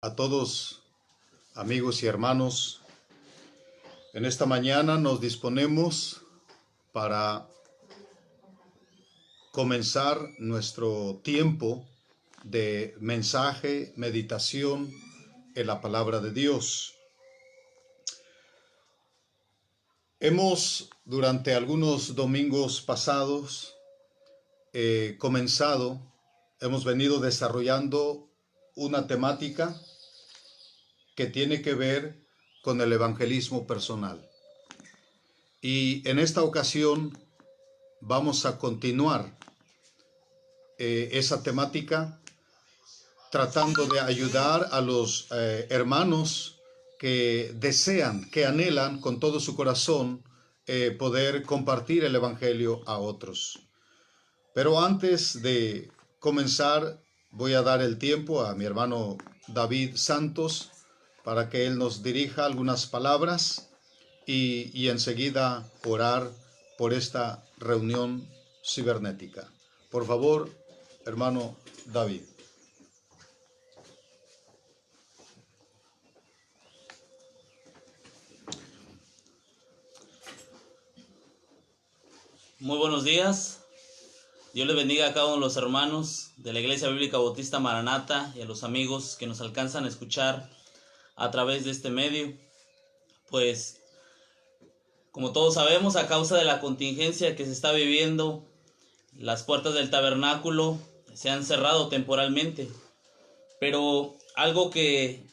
A todos, amigos y hermanos, en esta mañana nos disponemos para comenzar nuestro tiempo de mensaje, meditación en la palabra de Dios. Hemos, durante algunos domingos pasados, hemos venido desarrollando una temática que tiene que ver con el evangelismo personal. Y en esta ocasión vamos a continuar esa temática tratando de ayudar a los hermanos que desean, que anhelan con todo su corazón poder compartir el evangelio a otros. Pero antes de comenzar, voy a dar el tiempo a mi hermano David Santos para que él nos dirija algunas palabras y enseguida orar por esta reunión cibernética. Por favor, hermano David. Muy buenos días. Dios les bendiga a cada uno de los hermanos de la Iglesia Bíblica Bautista Maranata y a los amigos que nos alcanzan a escuchar a través de este medio. Pues, como todos sabemos, a causa de la contingencia que se está viviendo, las puertas del tabernáculo se han cerrado temporalmente. Pero algo que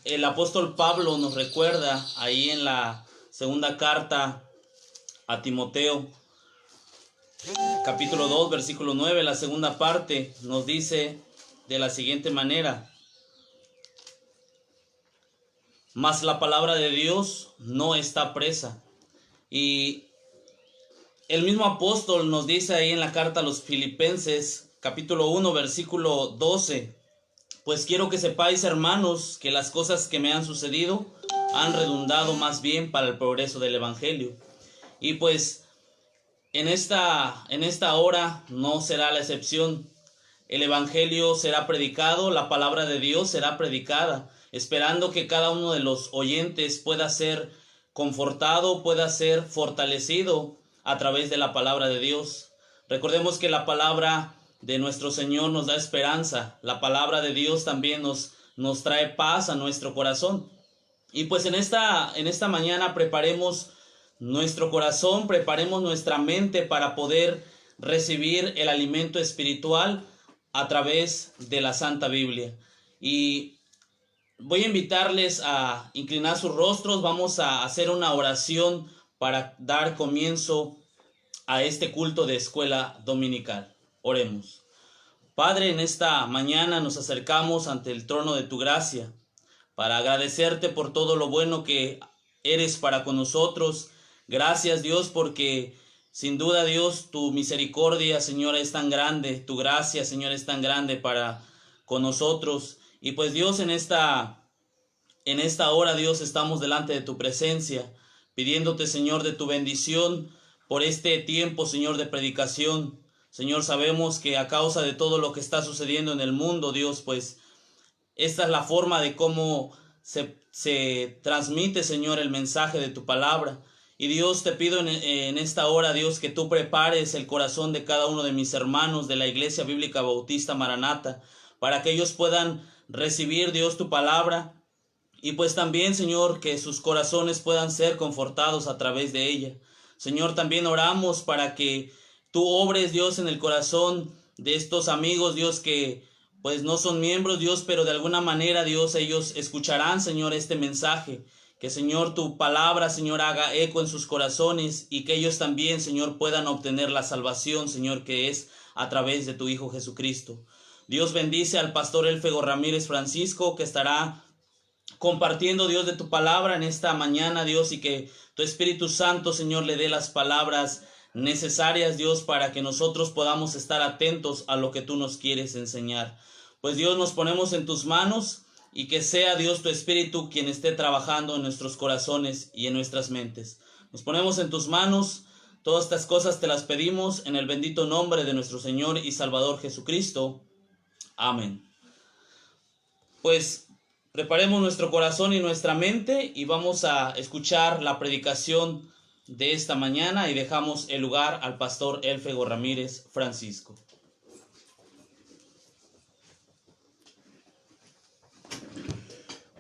el apóstol Pablo nos recuerda ahí en la segunda carta a Timoteo, capítulo 2, versículo 9, la segunda parte, nos dice de la siguiente manera: mas la palabra de Dios no está presa. Y el mismo apóstol nos dice ahí en la carta a los Filipenses, capítulo 1, versículo 12, pues quiero que sepáis, hermanos, que las cosas que me han sucedido han redundado más bien para el progreso del evangelio. Y pues en esta hora no será la excepción. El evangelio será predicado, la palabra de Dios será predicada, esperando que cada uno de los oyentes pueda ser confortado, pueda ser fortalecido a través de la palabra de Dios. Recordemos que la palabra de nuestro Señor nos da esperanza, la palabra de Dios también nos trae paz a nuestro corazón. Y pues en esta mañana preparemos nuestro corazón, preparemos nuestra mente para poder recibir el alimento espiritual a través de la Santa Biblia. Y voy a invitarles a inclinar sus rostros. Vamos a hacer una oración para dar comienzo a este culto de escuela dominical. Oremos. Padre, en esta mañana nos acercamos ante el trono de tu gracia para agradecerte por todo lo bueno que eres para con nosotros. Gracias, Dios, porque sin duda, Dios, tu misericordia, Señor, es tan grande, tu gracia, Señor, es tan grande para con nosotros. Y pues, Dios, en esta hora, Dios, estamos delante de tu presencia, pidiéndote, Señor, de tu bendición por este tiempo, Señor, de predicación. Señor, sabemos que a causa de todo lo que está sucediendo en el mundo, Dios, pues esta es la forma de cómo se transmite, Señor, el mensaje de tu palabra. Y Dios, te pido en esta hora, Dios, que tú prepares el corazón de cada uno de mis hermanos de la Iglesia Bíblica Bautista Maranata, para que ellos puedan recibir, Dios, tu palabra. Y pues también, Señor, que sus corazones puedan ser confortados a través de ella. Señor, también oramos para que tú obres, Dios, en el corazón de estos amigos, Dios, que pues no son miembros, Dios, pero de alguna manera, Dios, ellos escucharán, Señor, este mensaje. Que, Señor, tu palabra, Señor, haga eco en sus corazones y que ellos también, Señor, puedan obtener la salvación, Señor, que es a través de tu Hijo Jesucristo. Dios bendice al pastor Elfego Ramírez Francisco, que estará compartiendo, Dios, de tu palabra en esta mañana, Dios, y que tu Espíritu Santo, Señor, le dé las palabras necesarias, Dios, para que nosotros podamos estar atentos a lo que tú nos quieres enseñar. Pues, Dios, nos ponemos en tus manos y que sea, Dios, tu Espíritu quien esté trabajando en nuestros corazones y en nuestras mentes. Nos ponemos en tus manos. Todas estas cosas te las pedimos en el bendito nombre de nuestro Señor y Salvador Jesucristo. Amén. Pues Preparemos nuestro corazón y nuestra mente y vamos a escuchar la predicación de esta mañana y dejamos el lugar al pastor Elfego Ramírez Francisco.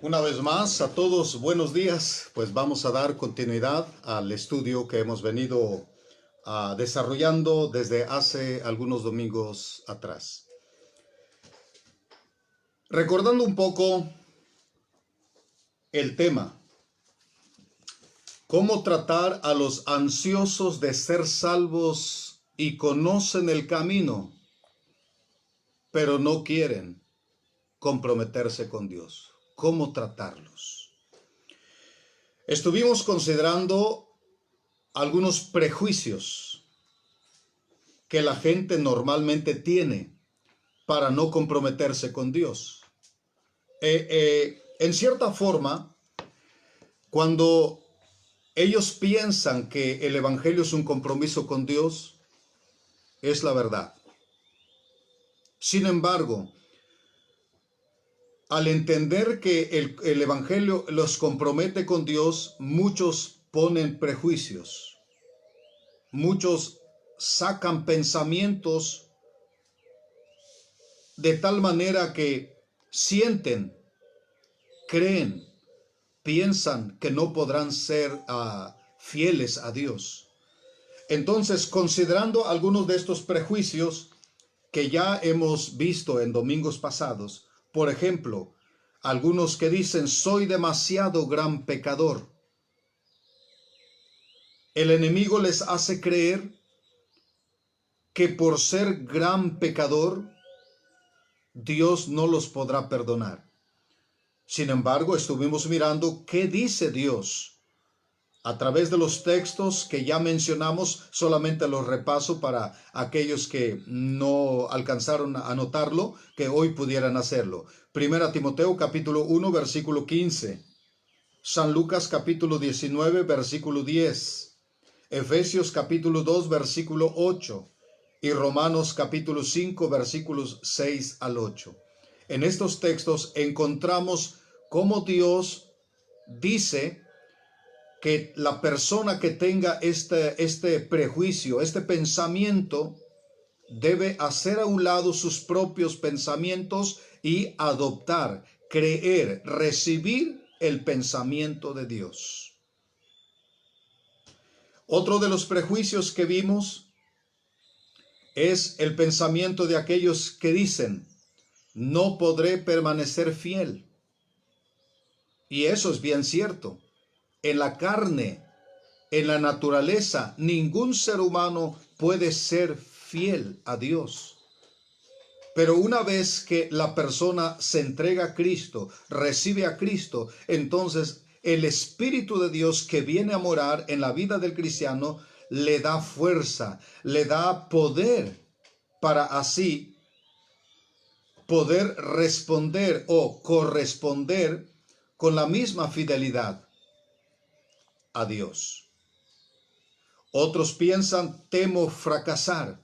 Una vez más, a todos buenos días. Pues vamos a dar continuidad al estudio que hemos venido desarrollando desde hace algunos domingos atrás. Recordando un poco el tema, cómo tratar a los ansiosos de ser salvos y conocen el camino, pero no quieren comprometerse con Dios. ¿Cómo tratarlos? Estuvimos considerando algunos prejuicios que la gente normalmente tiene para no comprometerse con Dios. En cierta forma, cuando ellos piensan que el Evangelio es un compromiso con Dios, es la verdad. Sin embargo, al entender que el Evangelio los compromete con Dios, muchos ponen prejuicios. Muchos sacan pensamientos de tal manera que sienten, creen, piensan que no podrán ser fieles a Dios. Entonces, considerando algunos de estos prejuicios que ya hemos visto en domingos pasados, por ejemplo, algunos que dicen, soy demasiado gran pecador. El enemigo les hace creer que por ser gran pecador, Dios no los podrá perdonar. Sin embargo, estuvimos mirando qué dice Dios a través de los textos que ya mencionamos. Solamente los repaso para aquellos que no alcanzaron a anotarlo, que hoy pudieran hacerlo. Primera Timoteo capítulo 1 versículo 15, San Lucas capítulo 19 versículo 10, Efesios capítulo 2 versículo 8 y Romanos capítulo 5 versículos 6 al 8. En estos textos encontramos cómo Dios dice que la persona que tenga este prejuicio, este pensamiento, debe hacer a un lado sus propios pensamientos y adoptar, creer, recibir el pensamiento de Dios. Otro de los prejuicios que vimos es el pensamiento de aquellos que dicen, no podré permanecer fiel. Y eso es bien cierto. En la carne, en la naturaleza, ningún ser humano puede ser fiel a Dios. Pero una vez que la persona se entrega a Cristo, recibe a Cristo, entonces el Espíritu de Dios que viene a morar en la vida del cristiano le da fuerza, le da poder para así poder responder o corresponder con la misma fidelidad a Dios. Otros piensan, temo fracasar.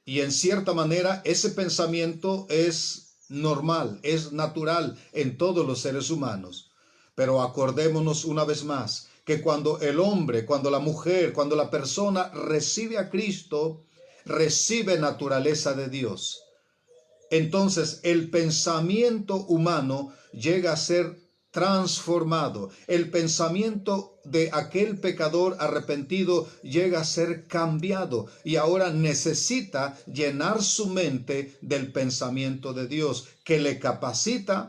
Y en cierta manera ese pensamiento es normal, es natural en todos los seres humanos. Pero acordémonos una vez más que cuando el hombre, cuando la mujer, cuando la persona recibe a Cristo, recibe naturaleza de Dios. Entonces el pensamiento humano llega a ser transformado. El pensamiento de aquel pecador arrepentido llega a ser cambiado y ahora necesita llenar su mente del pensamiento de Dios, que le capacita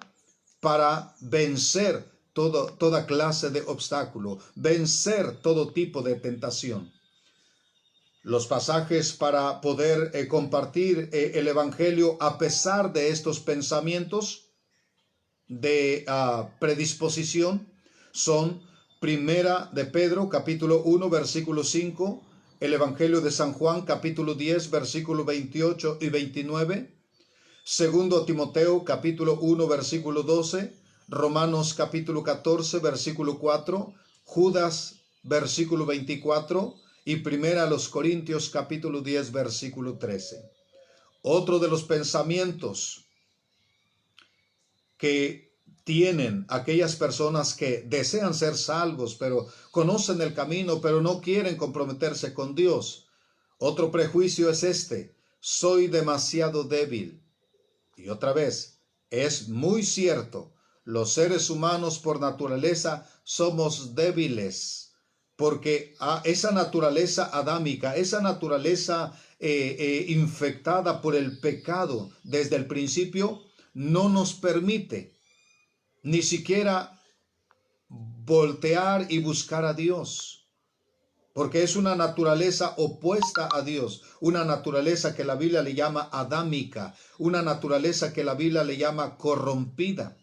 para vencer toda clase de obstáculo, vencer todo tipo de tentación. Los pasajes para poder compartir el Evangelio a pesar de estos pensamientos de predisposición son Primera de Pedro capítulo 1 versículo 5, el Evangelio de San Juan capítulo 10 versículo 28 y 29, Segundo Timoteo capítulo 1 versículo 12, Romanos capítulo 14 versículo 4, Judas versículo 24 y Primera a los Corintios capítulo 10 versículo 13. Otro de los pensamientos que tienen aquellas personas que desean ser salvos, pero conocen el camino, pero no quieren comprometerse con Dios. Otro prejuicio es este: soy demasiado débil. Y otra vez, es muy cierto, los seres humanos por naturaleza somos débiles, porque esa naturaleza adámica, esa naturaleza infectada por el pecado desde el principio, no nos permite ni siquiera voltear y buscar a Dios, porque es una naturaleza opuesta a Dios, una naturaleza que la Biblia le llama adámica, una naturaleza que la Biblia le llama corrompida.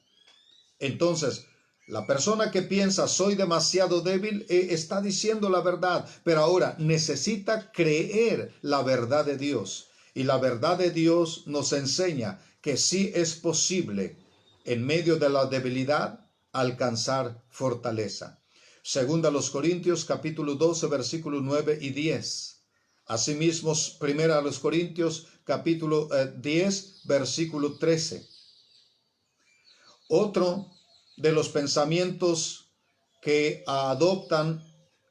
Entonces, la persona que piensa soy demasiado débil está diciendo la verdad, pero ahora necesita creer la verdad de Dios. Y la verdad de Dios nos enseña que sí es posible, en medio de la debilidad, alcanzar fortaleza. Segunda a los Corintios, capítulo 12, versículos 9 y 10. Asimismo, primera a los Corintios, capítulo 10, versículo 13. Otro de los pensamientos que adoptan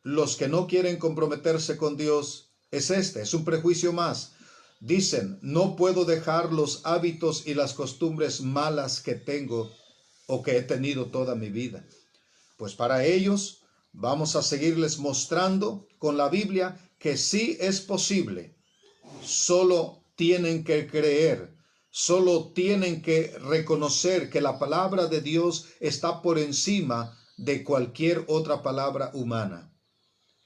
los que no quieren comprometerse con Dios es este, es un prejuicio más. Dicen, no puedo dejar los hábitos y las costumbres malas que tengo o que he tenido toda mi vida. Pues para ellos vamos a seguirles mostrando con la Biblia que sí es posible. Solo tienen que creer. Solo tienen que reconocer que la palabra de Dios está por encima de cualquier otra palabra humana.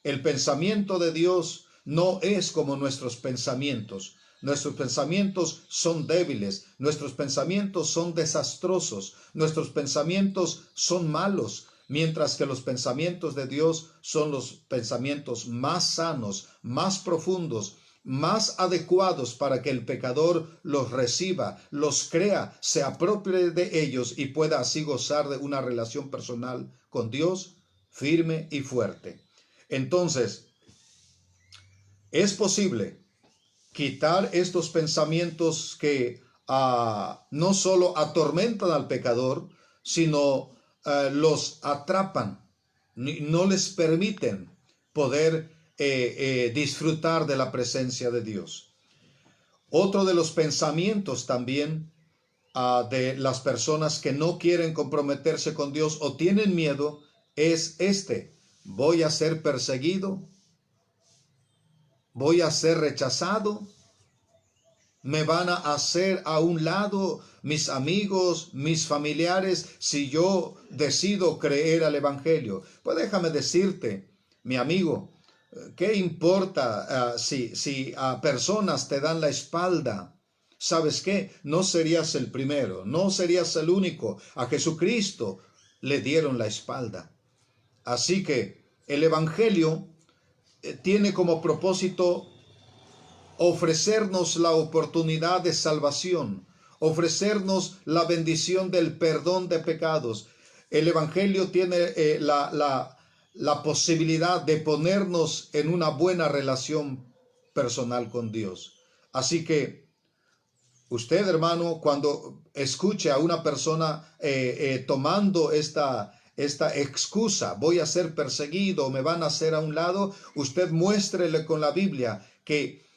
El pensamiento de Dios no es como nuestros pensamientos. Nuestros pensamientos son débiles, nuestros pensamientos son desastrosos, nuestros pensamientos son malos, mientras que los pensamientos de Dios son los pensamientos más sanos, más profundos, más adecuados para que el pecador los reciba, los crea, se apropie de ellos y pueda así gozar de una relación personal con Dios firme y fuerte. Entonces, es posible quitar estos pensamientos que no solo atormentan al pecador, sino los atrapan, no les permiten poder disfrutar de la presencia de Dios. Otro de los pensamientos también de las personas que no quieren comprometerse con Dios o tienen miedo es este: voy a ser perseguido, voy a ser rechazado, me van a hacer a un lado mis amigos, mis familiares, si yo decido creer al Evangelio. Pues déjame decirte, mi amigo, ¿qué importa si personas te dan la espalda? ¿Sabes qué? No serías el primero, no serías el único. A Jesucristo le dieron la espalda. Así que el Evangelio tiene como propósito ofrecernos la oportunidad de salvación, ofrecernos la bendición del perdón de pecados. El Evangelio tiene la posibilidad de ponernos en una buena relación personal con Dios. Así que usted, hermano, cuando escuche a una persona tomando esta excusa, voy a ser perseguido, me van a hacer a un lado, usted muéstrele con la Biblia que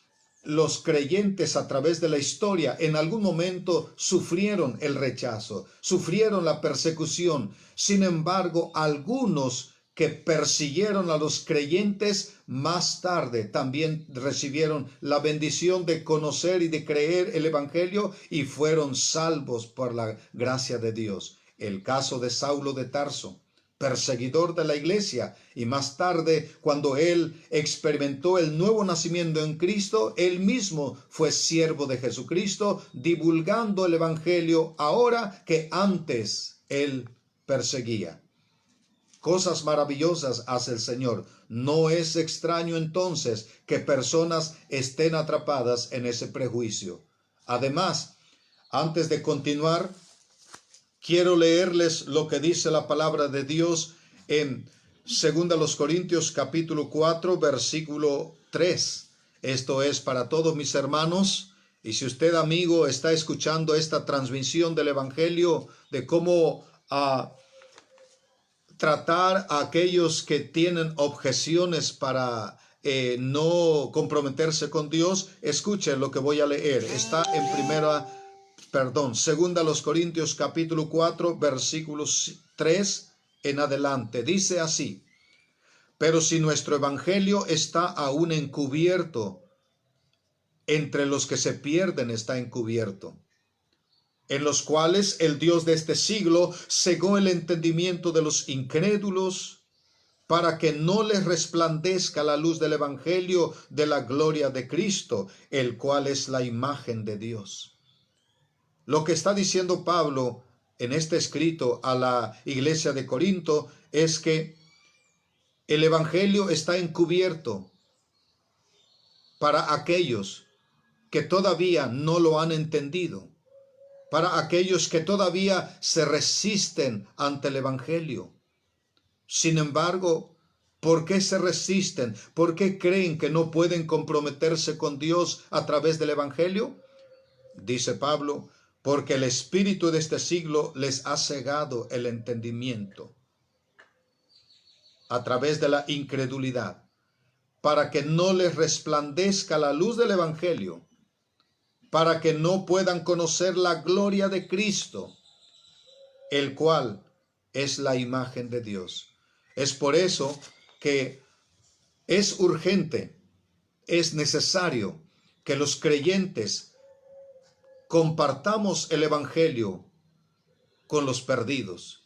los creyentes a través de la historia en algún momento sufrieron el rechazo, sufrieron la persecución. Sin embargo, algunos que persiguieron a los creyentes más tarde también recibieron la bendición de conocer y de creer el Evangelio y fueron salvos por la gracia de Dios. El caso de Saulo de Tarso, perseguidor de la iglesia, y más tarde, cuando él experimentó el nuevo nacimiento en Cristo, él mismo fue siervo de Jesucristo, divulgando el Evangelio ahora que antes él perseguía. Cosas maravillosas hace el Señor. No es extraño entonces que personas estén atrapadas en ese prejuicio. Además, antes de continuar, quiero leerles lo que dice la palabra de Dios en 2 Corintios capítulo 4, versículo 3. Esto es para todos mis hermanos. Y si usted, amigo, está escuchando esta transmisión del Evangelio, de cómo a tratar a aquellos que tienen objeciones para no comprometerse con Dios, escuchen lo que voy a leer. Está en segunda los Corintios capítulo 4, versículos 3 en adelante. Dice así: pero si nuestro evangelio está aún encubierto, entre los que se pierden está encubierto, en los cuales el Dios de este siglo cegó el entendimiento de los incrédulos, para que no les resplandezca la luz del evangelio de la gloria de Cristo, el cual es la imagen de Dios. Lo que está diciendo Pablo en este escrito a la iglesia de Corinto es que el evangelio está encubierto para aquellos que todavía no lo han entendido, para aquellos que todavía se resisten ante el evangelio. Sin embargo, ¿por qué se resisten? ¿Por qué creen que no pueden comprometerse con Dios a través del evangelio? Dice Pablo, porque el espíritu de este siglo les ha cegado el entendimiento a través de la incredulidad, para que no les resplandezca la luz del evangelio, para que no puedan conocer la gloria de Cristo, el cual es la imagen de Dios. Es por eso que es urgente, es necesario que los creyentes compartamos el evangelio con los perdidos.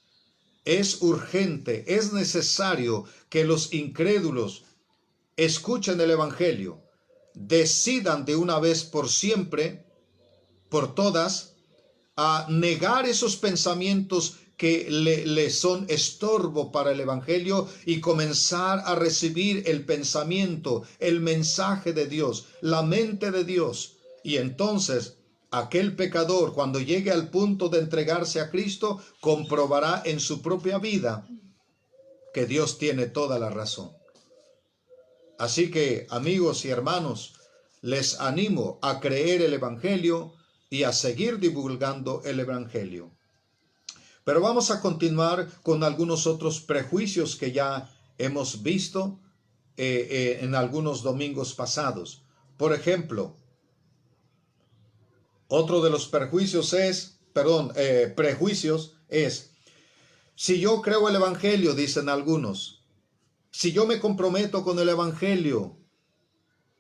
Es urgente, es necesario que los incrédulos escuchen el evangelio, decidan de una vez por siempre, por todas, a negar esos pensamientos que le son estorbo para el evangelio y comenzar a recibir el pensamiento, el mensaje de Dios, la mente de Dios. Y entonces aquel pecador, cuando llegue al punto de entregarse a Cristo, comprobará en su propia vida que Dios tiene toda la razón. Así que, amigos y hermanos, les animo a creer el evangelio y a seguir divulgando el evangelio. Pero vamos a continuar con algunos otros prejuicios que ya hemos visto en algunos domingos pasados. Por ejemplo, otro de los prejuicios es, si yo creo el evangelio, dicen algunos, si yo me comprometo con el evangelio,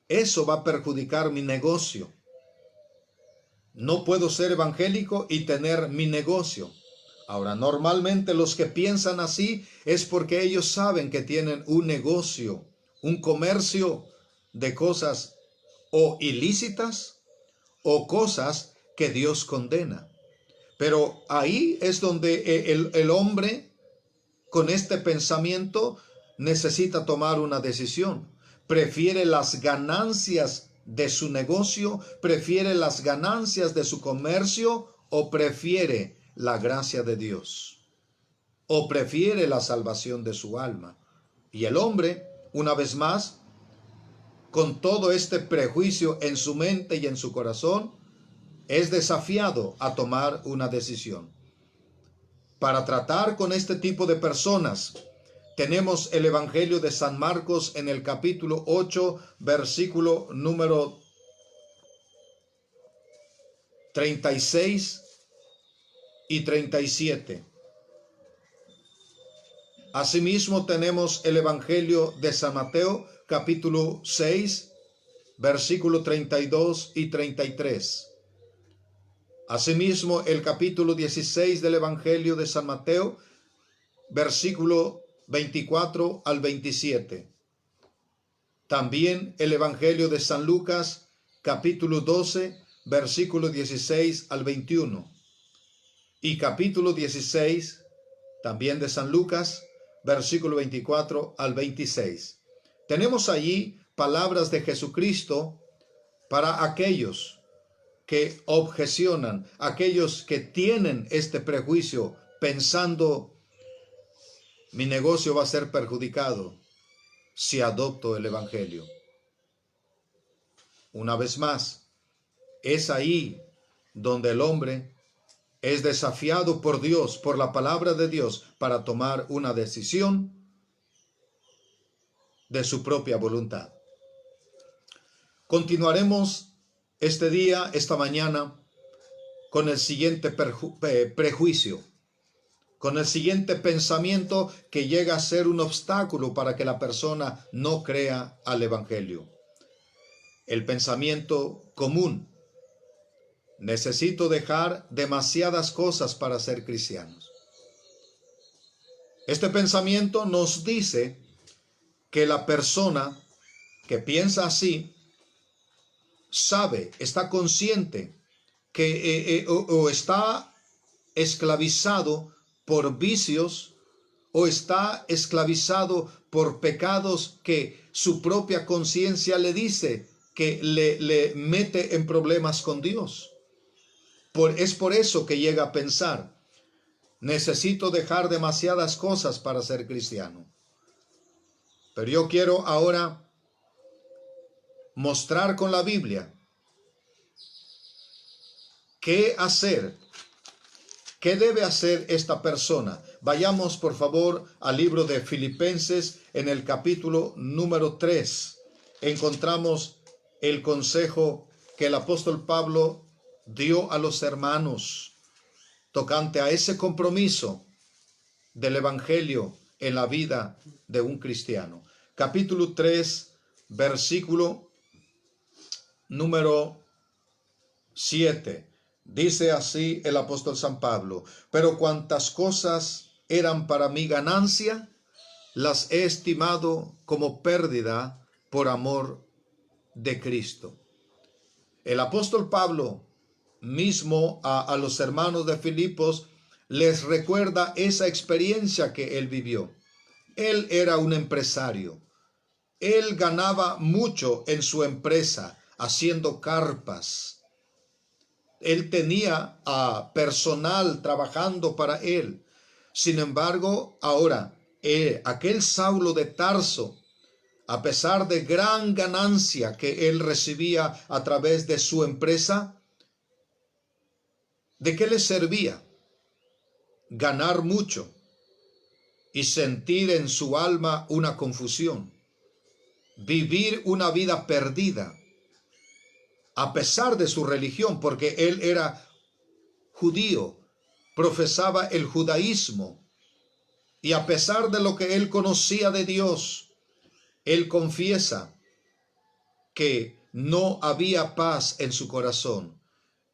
eso va a perjudicar mi negocio. No puedo ser evangélico y tener mi negocio. Ahora, normalmente los que piensan así es porque ellos saben que tienen un negocio, un comercio de cosas o ilícitas o cosas que Dios condena. Pero ahí es donde el hombre con este pensamiento necesita tomar una decisión. Prefiere las ganancias de su negocio, prefiere las ganancias de su comercio o prefiere la gracia de Dios o prefiere la salvación de su alma. Y el hombre, una vez más, con todo este prejuicio en su mente y en su corazón, es desafiado a tomar una decisión. Para tratar con este tipo de personas, tenemos el Evangelio de San Marcos en el capítulo 8, versículo número 36 y 37. Asimismo tenemos el Evangelio de San Mateo, capítulo 6, versículo 32 y 33. Asimismo el capítulo 16 del Evangelio de San Mateo, versículo 24 al 27. También el Evangelio de San Lucas, capítulo 12, versículo 16 al 21. Y capítulo 16, también de San Lucas, versículo 24 al 26. Tenemos allí palabras de Jesucristo para aquellos que objecionan, aquellos que tienen este prejuicio pensando: mi negocio va a ser perjudicado si adopto el evangelio. Una vez más, es ahí donde el hombre es desafiado por Dios, por la palabra de Dios, para tomar una decisión de su propia voluntad. Continuaremos este día, esta mañana, con el siguiente prejuicio, con el siguiente pensamiento que llega a ser un obstáculo para que la persona no crea al Evangelio. El pensamiento común: necesito dejar demasiadas cosas para ser cristianos. Este pensamiento nos dice que la persona que piensa así sabe, está consciente que o está esclavizado por vicios o está esclavizado por pecados que su propia conciencia le dice que le mete en problemas con Dios. Es por eso que llega a pensar: necesito dejar demasiadas cosas para ser cristiano. Pero yo quiero ahora mostrar con la Biblia qué hacer, qué debe hacer esta persona. Vayamos por favor al libro de Filipenses, en el capítulo número 3. Encontramos el consejo que el apóstol Pablo dio a los hermanos tocante a ese compromiso del Evangelio en la vida de un cristiano. Capítulo 3, versículo número 7. Dice así el apóstol San Pablo: pero cuantas cosas eran para mi ganancia, las he estimado como pérdida por amor de Cristo. El apóstol Pablo mismo a los hermanos de Filipos les recuerda esa experiencia que él vivió. Él era un empresario. Él ganaba mucho en su empresa haciendo carpas. Él tenía a personal trabajando para él. Sin embargo, ahora, aquel Saulo de Tarso, a pesar de gran ganancia que él recibía a través de su empresa, ¿de qué le servía ganar mucho y sentir en su alma una confusión? Vivir una vida perdida, a pesar de su religión, porque él era judío, profesaba el judaísmo, y a pesar de lo que él conocía de Dios, él confiesa que no había paz en su corazón.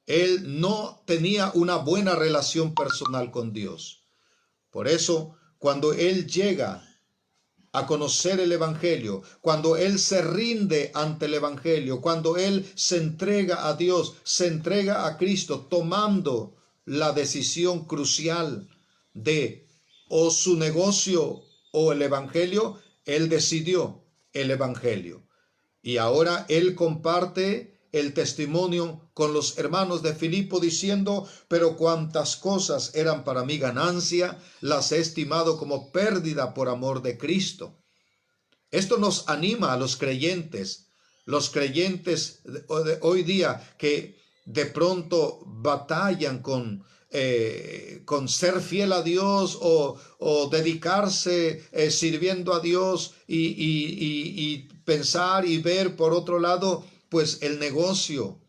Él no tenía una buena relación personal con Dios. Por eso, cuando él llega a conocer el Evangelio, cuando él se rinde ante el Evangelio, cuando él se entrega a Dios, se entrega a Cristo, tomando la decisión crucial de o su negocio o el Evangelio, él decidió el Evangelio. Y ahora él comparte el testimonio con los hermanos de Filipo diciendo: pero cuantas cosas eran para mi ganancia, las he estimado como pérdida por amor de Cristo. Esto nos anima a los creyentes de hoy día que de pronto batallan con ser fiel a Dios o dedicarse sirviendo a Dios y pensar y ver por otro lado pues el negocio,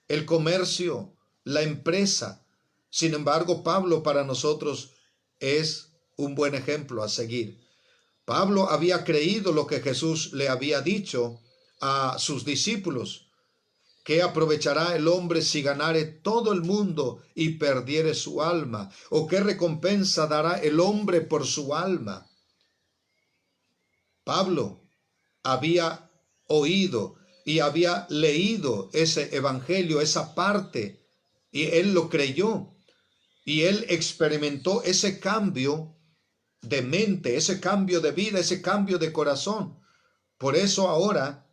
el comercio, la empresa. Sin embargo, Pablo para nosotros es un buen ejemplo a seguir. Pablo había creído lo que Jesús le había dicho a sus discípulos: ¿qué aprovechará el hombre si ganare todo el mundo y perdiere su alma? ¿O qué recompensa dará el hombre por su alma? Pablo había oído y había leído ese evangelio, esa parte, y él lo creyó. Y él experimentó ese cambio de mente, ese cambio de vida, ese cambio de corazón. Por eso ahora,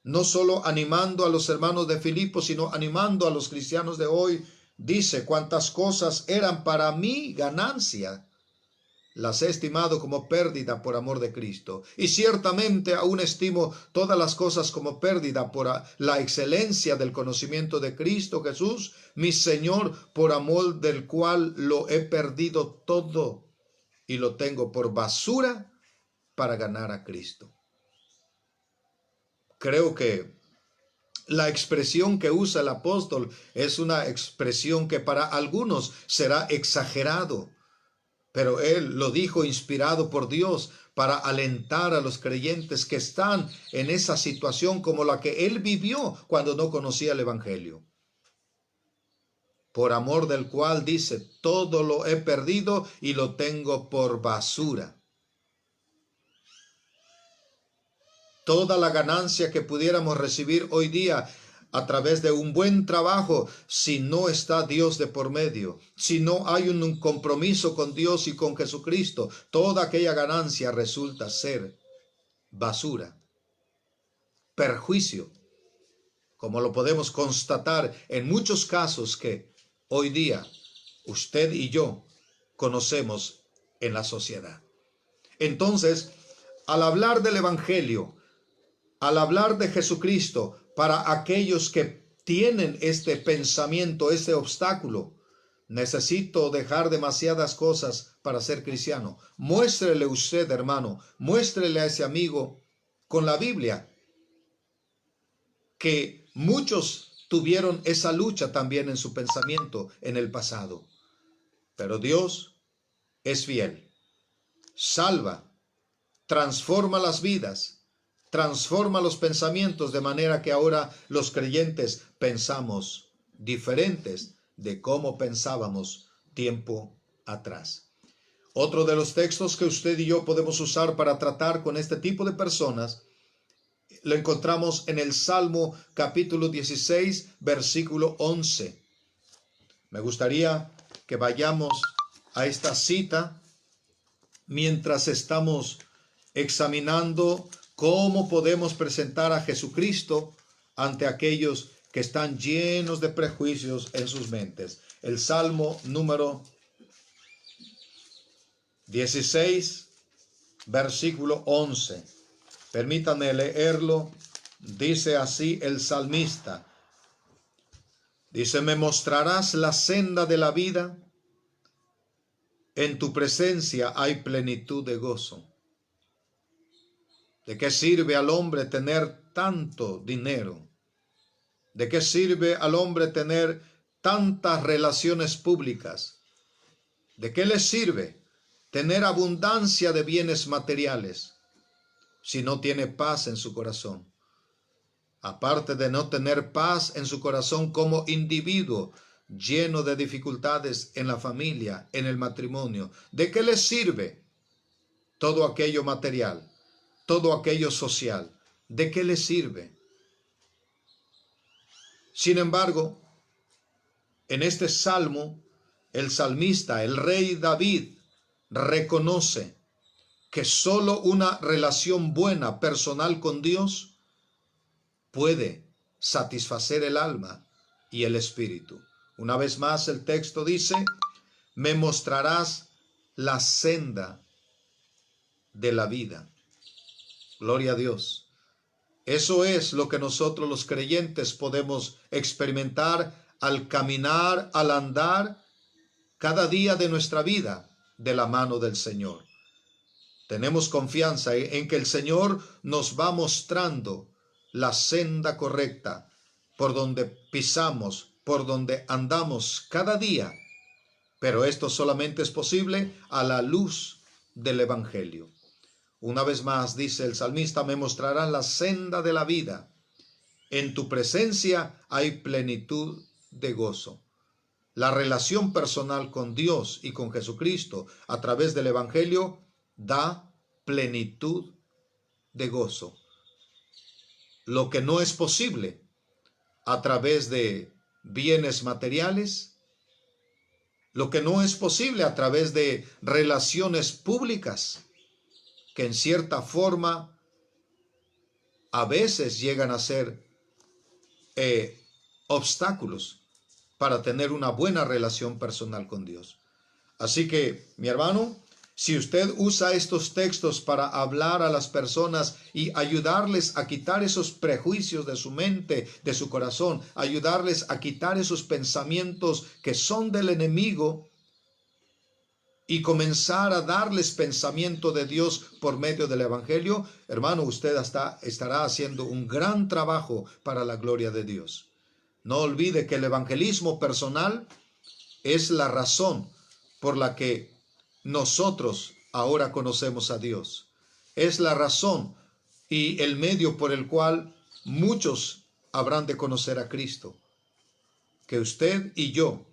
no solo animando a los hermanos de Filipo, sino animando a los cristianos de hoy, dice: cuantas cosas eran para mi ganancia, las he estimado como pérdida por amor de Cristo. Y ciertamente aún estimo todas las cosas como pérdida por la excelencia del conocimiento de Cristo Jesús, mi Señor, por amor del cual lo he perdido todo y lo tengo por basura para ganar a Cristo. Creo que la expresión que usa el apóstol es una expresión que para algunos será exagerado, pero él lo dijo inspirado por Dios para alentar a los creyentes que están en esa situación como la que él vivió cuando no conocía el evangelio. Por amor del cual dice, todo lo he perdido y lo tengo por basura. Toda la ganancia que pudiéramos recibir hoy día a través de un buen trabajo, si no está Dios de por medio, si no hay un compromiso con Dios y con Jesucristo, toda aquella ganancia resulta ser basura, perjuicio, como lo podemos constatar en muchos casos que hoy día usted y yo conocemos en la sociedad. Entonces, al hablar del Evangelio, al hablar de Jesucristo, para aquellos que tienen este pensamiento, este obstáculo, necesito dejar demasiadas cosas para ser cristiano. Muéstrele usted, hermano, muéstrele a ese amigo con la Biblia, que muchos tuvieron esa lucha también en su pensamiento en el pasado. Pero Dios es fiel, salva, transforma las vidas, transforma los pensamientos de manera que ahora los creyentes pensamos diferentes de cómo pensábamos tiempo atrás. Otro de los textos que usted y yo podemos usar para tratar con este tipo de personas lo encontramos en el Salmo capítulo 16, versículo 11. Me gustaría que vayamos a esta cita mientras estamos examinando cómo podemos presentar a Jesucristo ante aquellos que están llenos de prejuicios en sus mentes. El Salmo número 16, versículo 11. Permítanme leerlo. Dice así el salmista. Dice, me mostrarás la senda de la vida. En tu presencia hay plenitud de gozo. ¿De qué sirve al hombre tener tanto dinero? ¿De qué sirve al hombre tener tantas relaciones públicas? ¿De qué le sirve tener abundancia de bienes materiales si no tiene paz en su corazón? Aparte de no tener paz en su corazón como individuo, lleno de dificultades en la familia, en el matrimonio, ¿de qué le sirve todo aquello material? Todo aquello social, ¿de qué le sirve? Sin embargo, en este salmo, el salmista, el rey David, reconoce que solo una relación buena, personal con Dios, puede satisfacer el alma y el espíritu. Una vez más, el texto dice, me mostrarás la senda de la vida. Gloria a Dios. Eso es lo que nosotros los creyentes podemos experimentar al caminar, al andar cada día de nuestra vida de la mano del Señor. Tenemos confianza en que el Señor nos va mostrando la senda correcta por donde pisamos, por donde andamos cada día. Pero esto solamente es posible a la luz del Evangelio. Una vez más dice el salmista, me mostrarás la senda de la vida. En tu presencia hay plenitud de gozo. La relación personal con Dios y con Jesucristo a través del Evangelio da plenitud de gozo. Lo que no es posible a través de bienes materiales, lo que no es posible a través de relaciones públicas, que en cierta forma a veces llegan a ser obstáculos para tener una buena relación personal con Dios. Así que, mi hermano, Si usted usa estos textos para hablar a las personas y ayudarles a quitar esos prejuicios de su mente, de su corazón, ayudarles a quitar esos pensamientos que son del enemigo y comenzar a darles pensamiento de Dios por medio del Evangelio, hermano, usted estará haciendo un gran trabajo para la gloria de Dios. No olvide que el evangelismo personal es la razón por la que nosotros ahora conocemos a Dios. Es la razón y el medio por el cual muchos habrán de conocer a Cristo. Que usted y yo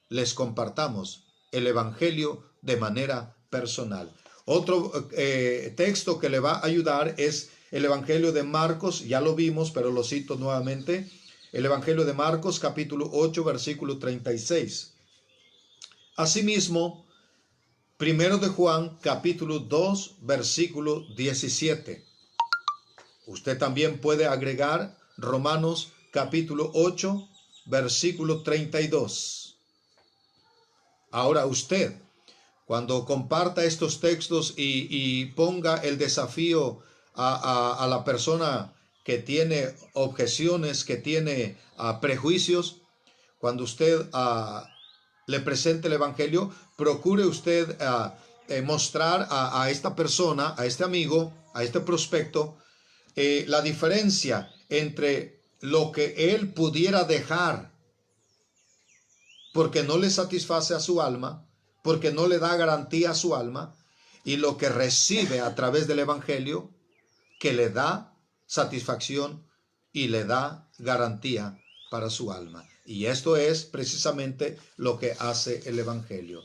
les compartamos el Evangelio de manera personal. Otro texto que le va a ayudar es el Evangelio de Marcos. Ya lo vimos, pero lo cito nuevamente. El Evangelio de Marcos, capítulo 8, versículo 36. Asimismo, Primero de Juan, capítulo 2, versículo 17. Usted también puede agregar Romanos, capítulo 8, versículo 32. Ahora usted, cuando comparta estos textos y ponga el desafío a la persona que tiene objeciones, que tiene prejuicios, cuando usted le presente el Evangelio, procure usted mostrar a esta persona, a este amigo, a este prospecto, la diferencia entre lo que él pudiera dejar porque no le satisface a su alma, porque no le da garantía a su alma, y lo que recibe a través del Evangelio, que le da satisfacción y le da garantía para su alma. Y esto es precisamente lo que hace el Evangelio.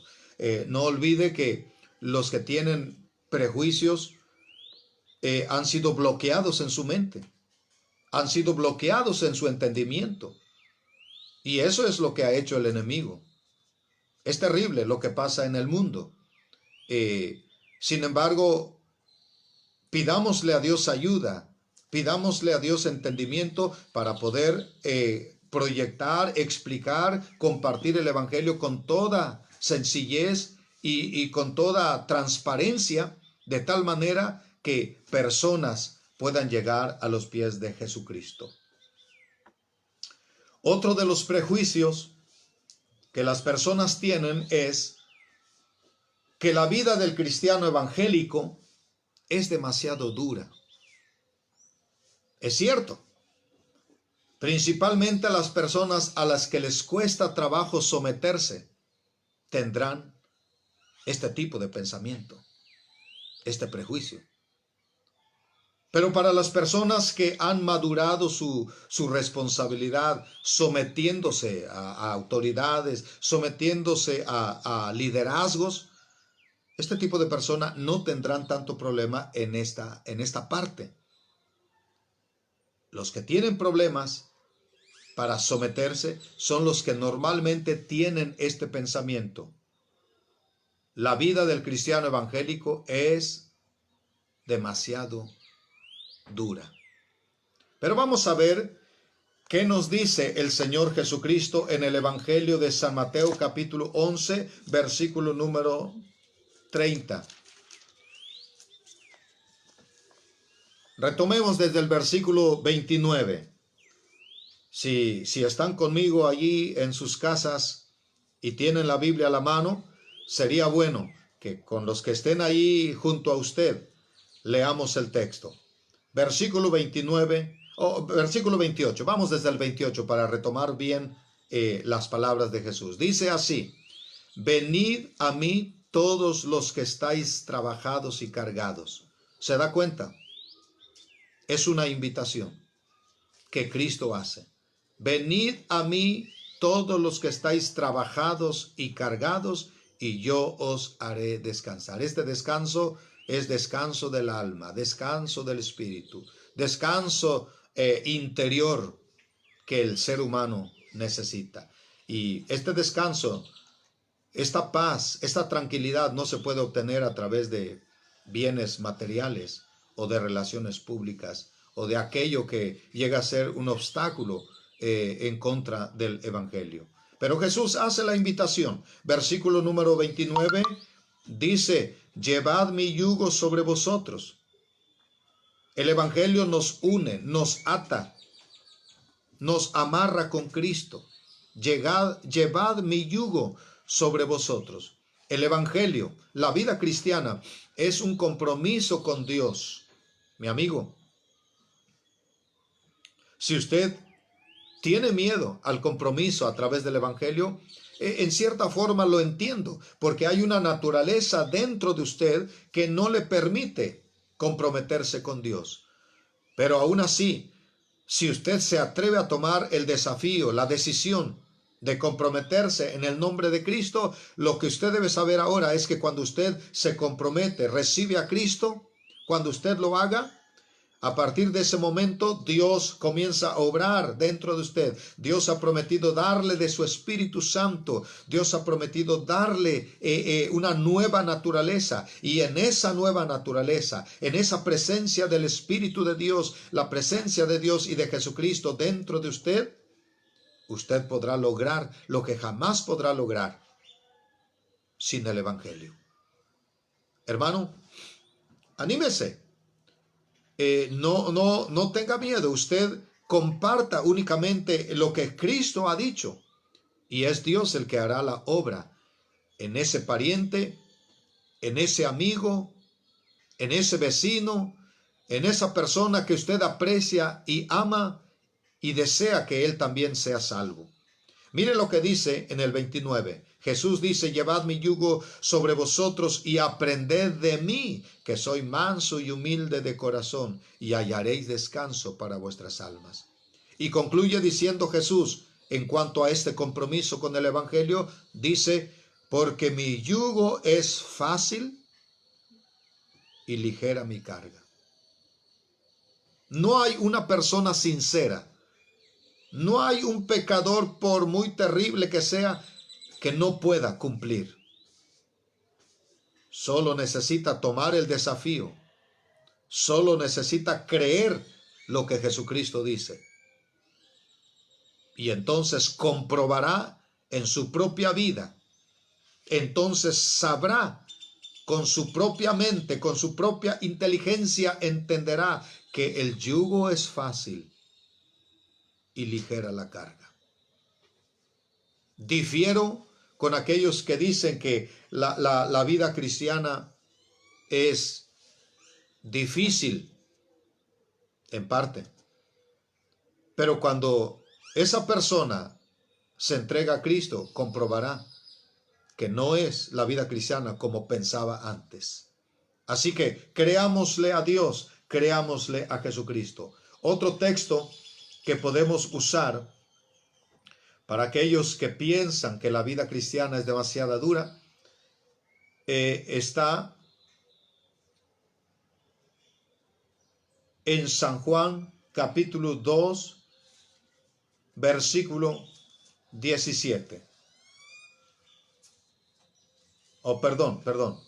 No olvide que los que tienen prejuicios han sido bloqueados en su mente, han sido bloqueados en su entendimiento. Y eso es lo que ha hecho el enemigo. Es terrible lo que pasa en el mundo. Sin embargo, pidámosle a Dios ayuda, pidámosle a Dios entendimiento para poder proyectar, explicar, compartir el Evangelio con toda sencillez y con toda transparencia, de tal manera que personas puedan llegar a los pies de Jesucristo. Otro de los prejuicios que las personas tienen es que la vida del cristiano evangélico es demasiado dura. Es cierto. Principalmente las personas a las que les cuesta trabajo someterse tendrán este tipo de pensamiento, este prejuicio. Pero para las personas que han madurado su responsabilidad, sometiéndose a autoridades, sometiéndose a liderazgos, este tipo de personas no tendrán tanto problema en esta parte. Los que tienen problemas para someterse son los que normalmente tienen este pensamiento. La vida del cristiano evangélico es demasiado dura. Pero vamos a ver qué nos dice el Señor Jesucristo en el Evangelio de San Mateo capítulo 11, versículo número 30. Retomemos desde el versículo 29. Si están conmigo allí en sus casas y tienen la Biblia a la mano, sería bueno que con los que estén ahí junto a usted leamos el texto. Versículo 29, versículo 28. Vamos desde el 28 para retomar bien las palabras de Jesús. Dice así: venid a mí todos los que estáis trabajados y cargados. ¿Se da cuenta? Es una invitación que Cristo hace. Venid a mí todos los que estáis trabajados y cargados, y yo os haré descansar. Este descanso es descanso del alma, descanso del espíritu, descanso interior que el ser humano necesita. Y este descanso, esta paz, esta tranquilidad no se puede obtener a través de bienes materiales o de relaciones públicas o de aquello que llega a ser un obstáculo en contra del Evangelio. Pero Jesús hace la invitación. Versículo número 29. Dice, llevad mi yugo sobre vosotros. El Evangelio nos une, nos ata, nos amarra con Cristo. Llevad mi yugo sobre vosotros. El Evangelio, la vida cristiana, es un compromiso con Dios. Mi amigo, si usted tiene miedo al compromiso a través del Evangelio, en cierta forma lo entiendo, porque hay una naturaleza dentro de usted que no le permite comprometerse con Dios. Pero aún así, si usted se atreve a tomar el desafío, la decisión de comprometerse en el nombre de Cristo, lo que usted debe saber ahora es que cuando usted se compromete, recibe a Cristo, cuando usted lo haga, a partir de ese momento, Dios comienza a obrar dentro de usted. Dios ha prometido darle de su Espíritu Santo. Dios ha prometido darle una nueva naturaleza. Y en esa nueva naturaleza, en esa presencia del Espíritu de Dios, la presencia de Dios y de Jesucristo dentro de usted, usted podrá lograr lo que jamás podrá lograr sin el Evangelio. Hermano, anímese. No tenga miedo, usted comparta únicamente lo que Cristo ha dicho y es Dios el que hará la obra en ese pariente, en ese amigo, en ese vecino, en esa persona que usted aprecia y ama y desea que él también sea salvo. Mire lo que dice en el 29. Jesús dice, llevad mi yugo sobre vosotros y aprended de mí, que soy manso y humilde de corazón, y hallaréis descanso para vuestras almas. Y concluye diciendo Jesús, en cuanto a este compromiso con el Evangelio, dice, porque mi yugo es fácil y ligera mi carga. No hay una persona sincera, no hay un pecador, por muy terrible que sea, que no pueda cumplir. Solo necesita tomar el desafío. Solo necesita creer lo que Jesucristo dice. Y entonces comprobará en su propia vida. Entonces sabrá con su propia mente, con su propia inteligencia, entenderá que el yugo es fácil y ligera la carga. Difiero con aquellos que dicen que la vida cristiana es difícil, en parte. Pero cuando esa persona se entrega a Cristo, comprobará que no es la vida cristiana como pensaba antes. Así que creámosle a Dios, creámosle a Jesucristo. Otro texto que podemos usar para aquellos que piensan que la vida cristiana es demasiado dura, está en San Juan capítulo 2, versículo 17. Perdón.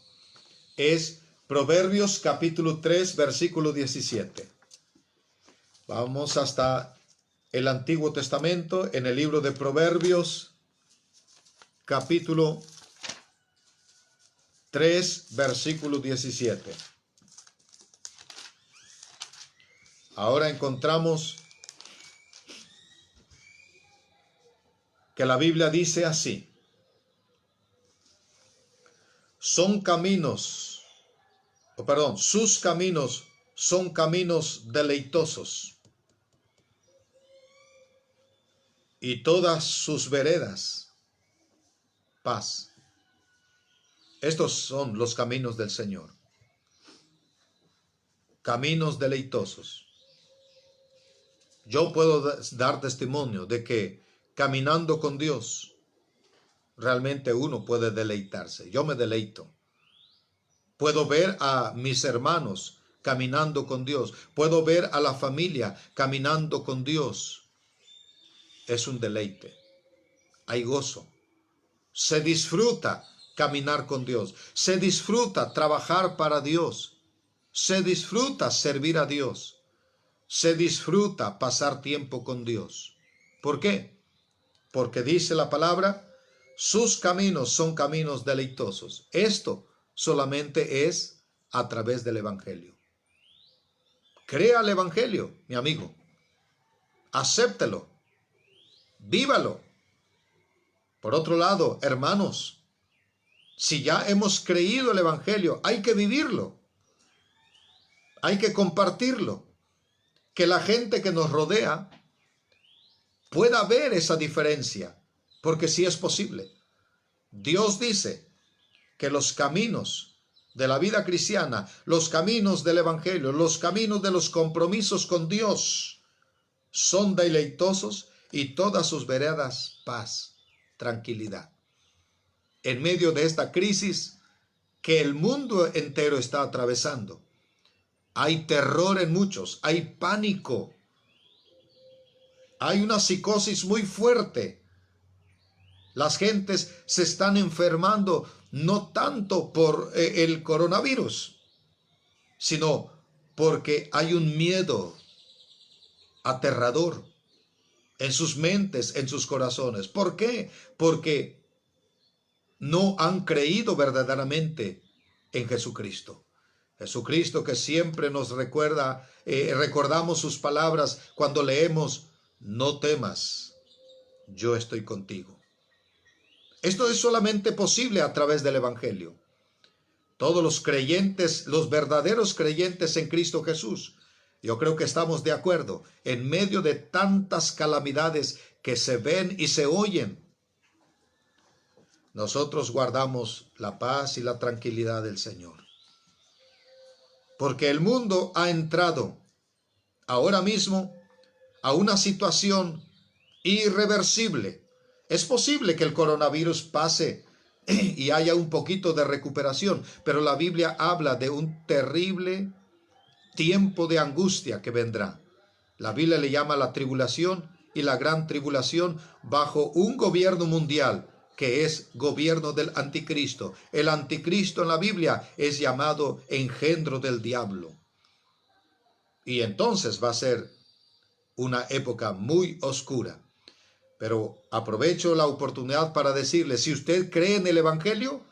Es Proverbios capítulo 3, versículo 17. Vamos hasta el Antiguo Testamento, en el libro de Proverbios, capítulo 3, versículo 17. Ahora encontramos que la Biblia dice así: sus caminos son caminos deleitosos, y todas sus veredas, paz. Estos son los caminos del Señor. Caminos deleitosos. Yo puedo dar testimonio de que caminando con Dios, realmente uno puede deleitarse. Yo me deleito. Puedo ver a mis hermanos caminando con Dios. Puedo ver a la familia caminando con Dios. Es un deleite. Hay gozo. Se disfruta caminar con Dios. Se disfruta trabajar para Dios. Se disfruta servir a Dios. Se disfruta pasar tiempo con Dios. ¿Por qué? Porque dice la palabra, sus caminos son caminos deleitosos. Esto solamente es a través del Evangelio. Crea el Evangelio, mi amigo. Acéptelo. Vívalo. Por otro lado, hermanos, si ya hemos creído el Evangelio, hay que vivirlo. Hay que compartirlo. Que la gente que nos rodea pueda ver esa diferencia, porque sí es posible. Dios dice que los caminos de la vida cristiana, los caminos del Evangelio, los caminos de los compromisos con Dios son deleitosos y todas sus veredas paz, tranquilidad. En medio de esta crisis que el mundo entero está atravesando, hay terror en muchos, hay pánico, hay una psicosis muy fuerte. Las gentes se están enfermando no tanto por el coronavirus, sino porque hay un miedo aterrador en sus mentes, en sus corazones. ¿Por qué? Porque no han creído verdaderamente en Jesucristo. Jesucristo que siempre nos recuerda, recordamos sus palabras cuando leemos, no temas, yo estoy contigo. Esto es solamente posible a través del Evangelio. Todos los creyentes, los verdaderos creyentes en Cristo Jesús, yo creo que estamos de acuerdo, en medio de tantas calamidades que se ven y se oyen, nosotros guardamos la paz y la tranquilidad del Señor. Porque el mundo ha entrado ahora mismo a una situación irreversible. Es posible que el coronavirus pase y haya un poquito de recuperación, pero la Biblia habla de un terrible tiempo de angustia que vendrá. La Biblia le llama la tribulación y la gran tribulación bajo un gobierno mundial que es gobierno del anticristo. El anticristo en la Biblia es llamado engendro del diablo. Y entonces va a ser una época muy oscura. Pero aprovecho la oportunidad para decirle, si usted cree en el Evangelio,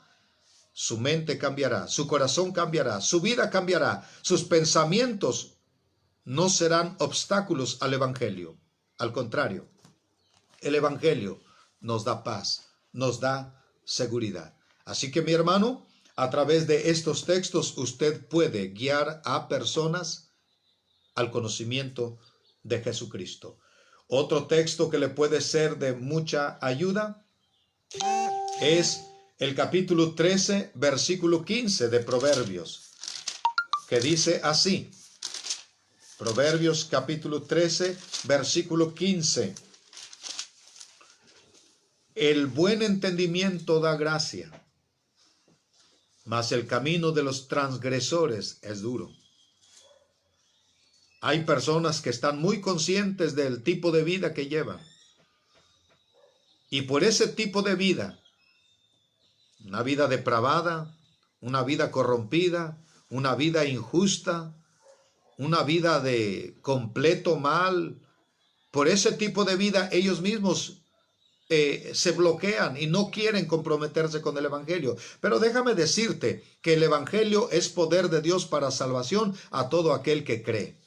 su mente cambiará, su corazón cambiará, su vida cambiará, sus pensamientos no serán obstáculos al Evangelio. Al contrario, el Evangelio nos da paz, nos da seguridad. Así que mi hermano, a través de estos textos usted puede guiar a personas al conocimiento de Jesucristo. Otro texto que le puede ser de mucha ayuda es el capítulo 13, versículo 15 de Proverbios, que dice así. Proverbios capítulo 13, versículo 15. El buen entendimiento da gracia, mas el camino de los transgresores es duro. Hay personas que están muy conscientes del tipo de vida que llevan. Y por ese tipo de vida, una vida depravada, una vida corrompida, una vida injusta, una vida de completo mal, por ese tipo de vida ellos mismos se bloquean y no quieren comprometerse con el Evangelio. Pero déjame decirte que el Evangelio es poder de Dios para salvación a todo aquel que cree.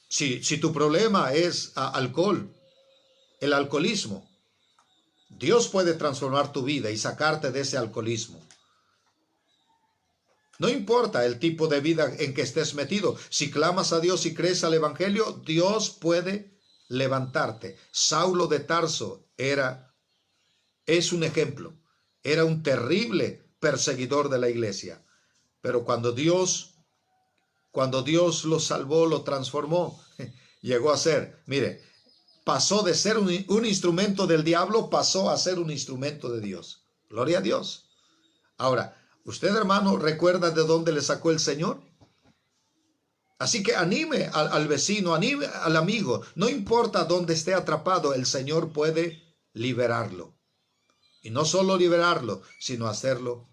Si tu problema es alcohol, el alcoholismo, Dios puede transformar tu vida y sacarte de ese alcoholismo. No importa el tipo de vida en que estés metido. Si clamas a Dios y crees al Evangelio, Dios puede levantarte. Saulo de Tarso es un ejemplo. Era un terrible perseguidor de la iglesia. Pero cuando Dios lo salvó, lo transformó, llegó a ser, mire, pasó de ser un instrumento del diablo, pasó a ser un instrumento de Dios. Gloria a Dios. Ahora, usted, hermano, ¿recuerda de dónde le sacó el Señor? Así que anime al vecino, anime al amigo. No importa dónde esté atrapado, el Señor puede liberarlo. Y no solo liberarlo, sino hacerlo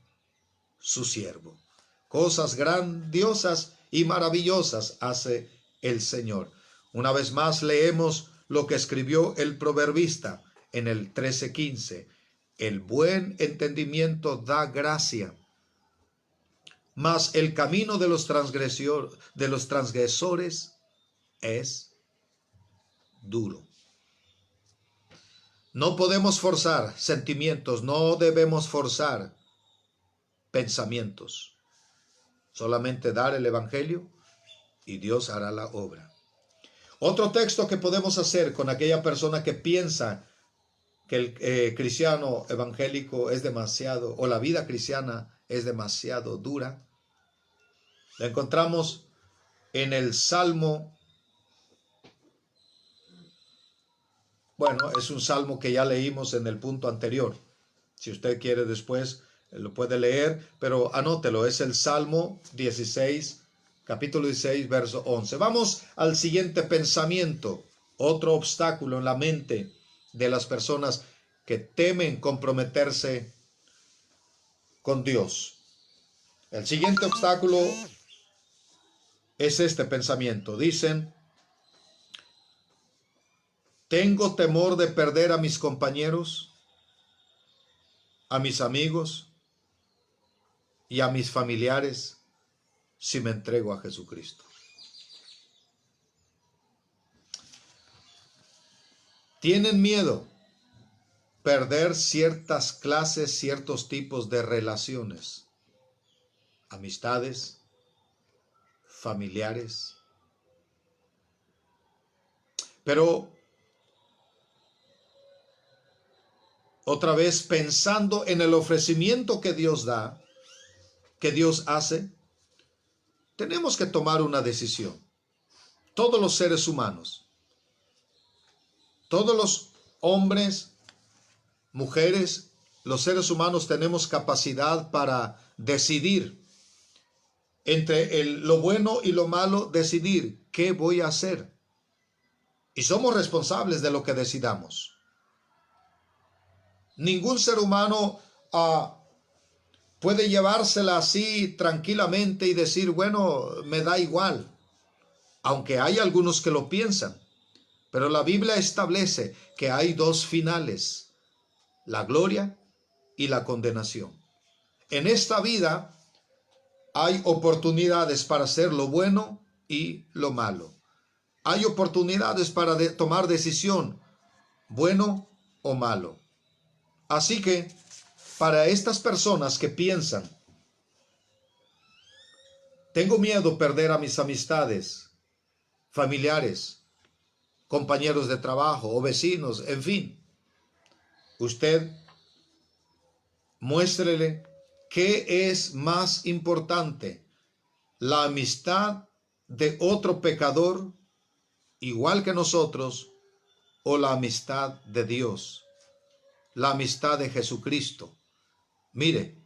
su siervo. Cosas grandiosas y maravillosas hace el Señor. Una vez más leemos lo que escribió el proverbista en el 13:15. El buen entendimiento da gracia, mas el camino de los transgresores es duro. No podemos forzar sentimientos, no debemos forzar pensamientos. Solamente dar el evangelio y Dios hará la obra. Otro texto que podemos hacer con aquella persona que piensa que el cristiano evangélico es demasiado, o la vida cristiana es demasiado dura, la encontramos en el Salmo. Bueno, es un salmo que ya leímos en el punto anterior. Si usted quiere después lo puede leer, pero anótelo. Es el Salmo 16, capítulo 16, verso 11. Vamos al siguiente pensamiento. Otro obstáculo en la mente de las personas que temen comprometerse con Dios. El siguiente obstáculo es este pensamiento. Dicen: tengo temor de perder a mis compañeros, a mis amigos y a mis familiares si me entrego a Jesucristo. Tienen miedo perder ciertas clases, ciertos tipos de relaciones, amistades, familiares. Pero otra vez, pensando en el ofrecimiento que Dios da, que Dios hace, tenemos que tomar una decisión. Todos los seres humanos, todos los hombres, mujeres, los seres humanos tenemos capacidad para decidir entre lo bueno y lo malo, decidir qué voy a hacer. Y somos responsables de lo que decidamos. Ningún ser humano puede llevársela así tranquilamente y decir, bueno, me da igual. Aunque hay algunos que lo piensan. Pero la Biblia establece que hay dos finales: la gloria y la condenación. En esta vida hay oportunidades para hacer lo bueno y lo malo. Hay oportunidades para tomar decisión, bueno o malo. Así que, para estas personas que piensan, tengo miedo perder a mis amistades, familiares, compañeros de trabajo o vecinos, en fin, usted muéstrele qué es más importante: la amistad de otro pecador igual que nosotros, o la amistad de Dios, la amistad de Jesucristo. Mire,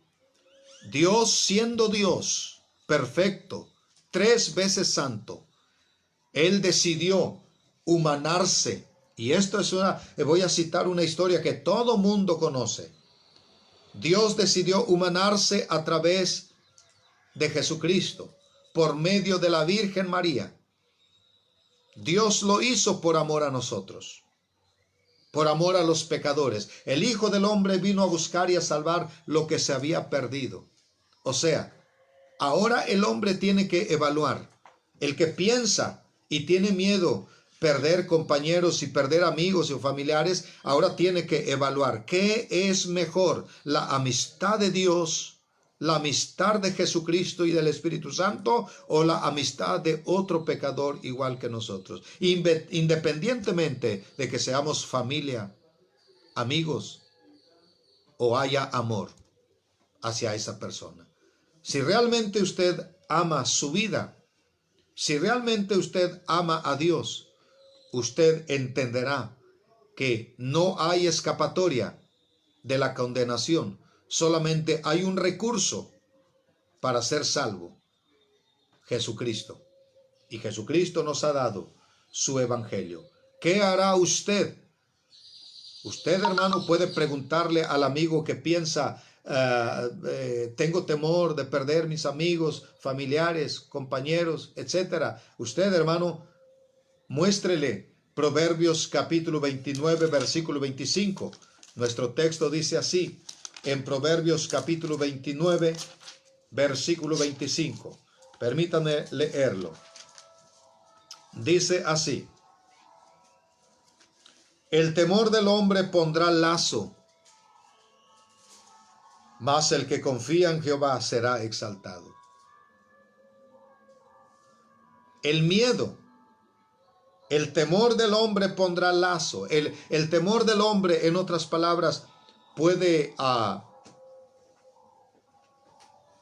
Dios, siendo Dios perfecto, 3 veces santo, Él decidió humanarse. Y esto es voy a citar una historia que todo mundo conoce. Dios decidió humanarse a través de Jesucristo, por medio de la Virgen María. Dios lo hizo por amor a nosotros, por amor a los pecadores. El Hijo del Hombre vino a buscar y a salvar lo que se había perdido. O sea, ahora el hombre tiene que evaluar. El que piensa y tiene miedo perder compañeros y perder amigos y familiares, ahora tiene que evaluar qué es mejor: la amistad de Dios, la amistad de Jesucristo y del Espíritu Santo, o la amistad de otro pecador igual que nosotros. Independientemente de que seamos familia, amigos o haya amor hacia esa persona. Si realmente usted ama su vida, si realmente usted ama a Dios, usted entenderá que no hay escapatoria de la condenación. Solamente hay un recurso para ser salvo: Jesucristo. Y Jesucristo nos ha dado su evangelio. ¿Qué hará usted? Usted, hermano, puede preguntarle al amigo que piensa, tengo temor de perder mis amigos, familiares, compañeros, etc. Usted, hermano, muéstrele Proverbios capítulo 29, versículo 25. Nuestro texto dice así, en Proverbios capítulo 29, versículo 25. Permítanme leerlo. Dice así: el temor del hombre pondrá lazo, mas el que confía en Jehová será exaltado. El miedo, el temor del hombre pondrá lazo. El temor del hombre, en otras palabras, puede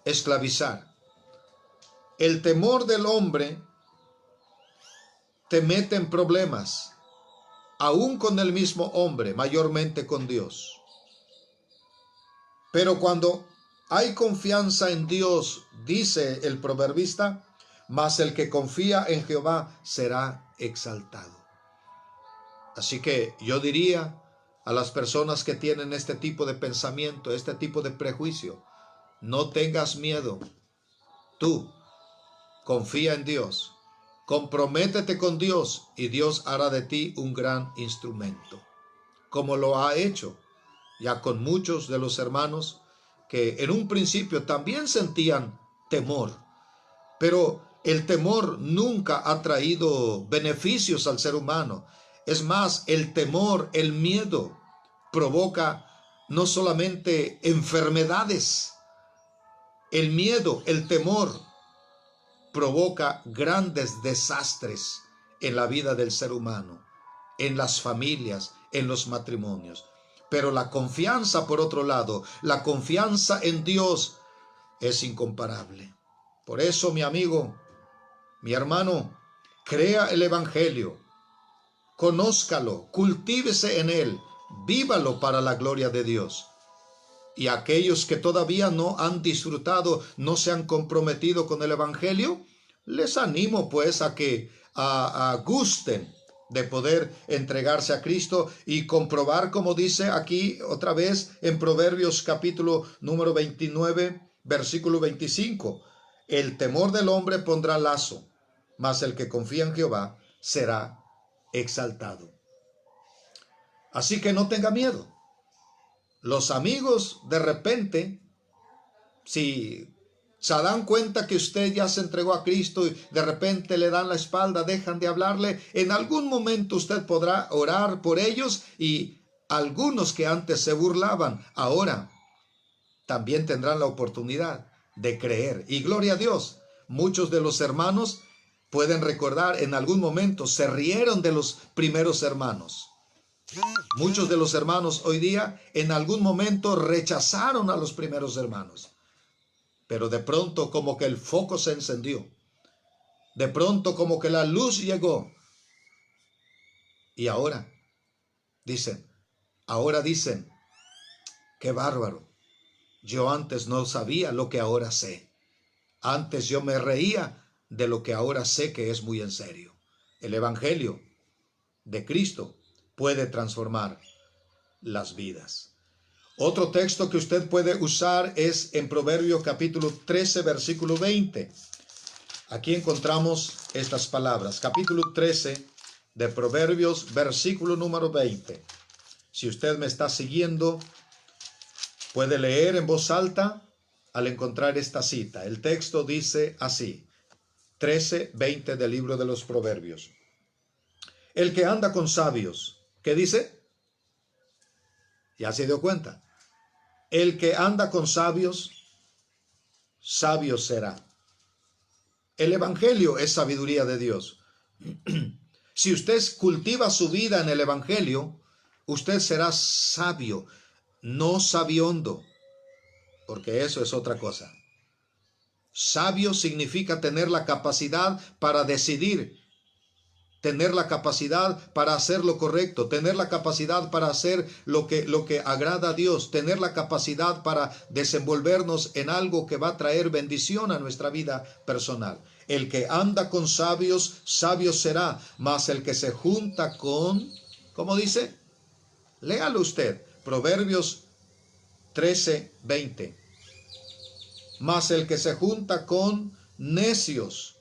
esclavizar. El temor del hombre te mete en problemas, aún con el mismo hombre, mayormente con Dios. Pero cuando hay confianza en Dios, dice el proverbista, mas el que confía en Jehová será exaltado. Así que yo diría a las personas que tienen este tipo de pensamiento, este tipo de prejuicio, no tengas miedo. Tú confía en Dios, comprométete con Dios y Dios hará de ti un gran instrumento, como lo ha hecho ya con muchos de los hermanos que en un principio también sentían temor, pero el temor nunca ha traído beneficios al ser humano. Es más, el temor, el miedo, provoca no solamente enfermedades, el miedo, el temor, provoca grandes desastres en la vida del ser humano, en las familias, en los matrimonios. Pero la confianza, por otro lado, la confianza en Dios es incomparable. Por eso, mi amigo, mi hermano, crea el Evangelio, conózcalo, cultívese en él, vívalo para la gloria de Dios. Y aquellos que todavía no han disfrutado, no se han comprometido con el Evangelio, les animo pues a que gusten de poder entregarse a Cristo y comprobar, como dice aquí otra vez en Proverbios capítulo número 29, versículo 25. El temor del hombre pondrá lazo, mas el que confía en Jehová será exaltado. Así que no tenga miedo. Los amigos de repente, si se dan cuenta que usted ya se entregó a Cristo y de repente le dan la espalda, dejan de hablarle, en algún momento usted podrá orar por ellos y algunos que antes se burlaban, ahora también tendrán la oportunidad de creer. Y gloria a Dios, muchos de los hermanos pueden recordar en algún momento se rieron de los primeros hermanos. Muchos de los hermanos hoy día en algún momento rechazaron a los primeros hermanos. Pero de pronto como que el foco se encendió. De pronto como que la luz llegó. Y ahora dicen, qué bárbaro. Yo antes no sabía lo que ahora sé. Antes yo me reía de lo que ahora sé que es muy en serio. El Evangelio de Cristo puede transformar las vidas. Otro texto que usted puede usar es en Proverbios capítulo 13, versículo 20. Aquí encontramos estas palabras. Capítulo 13 de Proverbios, versículo número 20. Si usted me está siguiendo, puede leer en voz alta al encontrar esta cita. El texto dice así, 13:20 del libro de los Proverbios. El que anda con sabios, ¿qué dice? Ya se dio cuenta. El que anda con sabios, sabio será. El Evangelio es sabiduría de Dios. Si usted cultiva su vida en el Evangelio, usted será sabio, no sabiondo, porque eso es otra cosa. Sabio significa tener la capacidad para decidir, tener la capacidad para hacer lo correcto, tener la capacidad para hacer lo que agrada a Dios, tener la capacidad para desenvolvernos en algo que va a traer bendición a nuestra vida personal. El que anda con sabios, sabio será, mas el que se junta con, ¿cómo dice? Léalo usted, Proverbios 13:20. Mas el que se junta con necios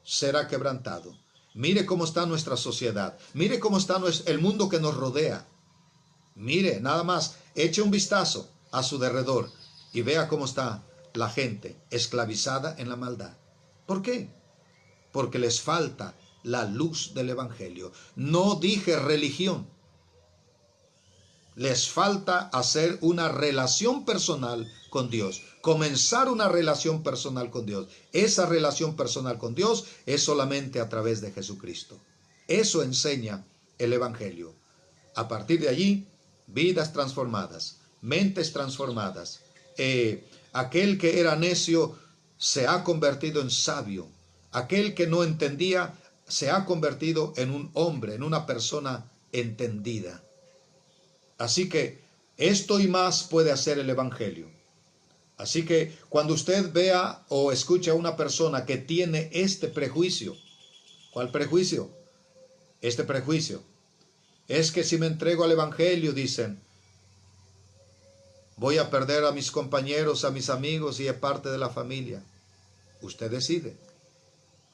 será quebrantado. Mire cómo está nuestra sociedad. Mire cómo está el mundo que nos rodea. Mire, nada más, eche un vistazo a su derredor y vea cómo está la gente esclavizada en la maldad. ¿Por qué? Porque les falta la luz del Evangelio. No dije religión. Les falta hacer una relación personal con Dios, comenzar una relación personal con Dios. Esa relación personal con Dios es solamente a través de Jesucristo. Eso enseña el Evangelio. A partir de allí, vidas transformadas, mentes transformadas. Aquel que era necio se ha convertido en sabio. Aquel que no entendía se ha convertido en un hombre, en una persona entendida. Así que esto y más puede hacer el Evangelio. Así que cuando usted vea o escuche a una persona que tiene este prejuicio, ¿cuál prejuicio? Este prejuicio es que si me entrego al Evangelio, dicen, voy a perder a mis compañeros, a mis amigos y a parte de la familia. Usted decide.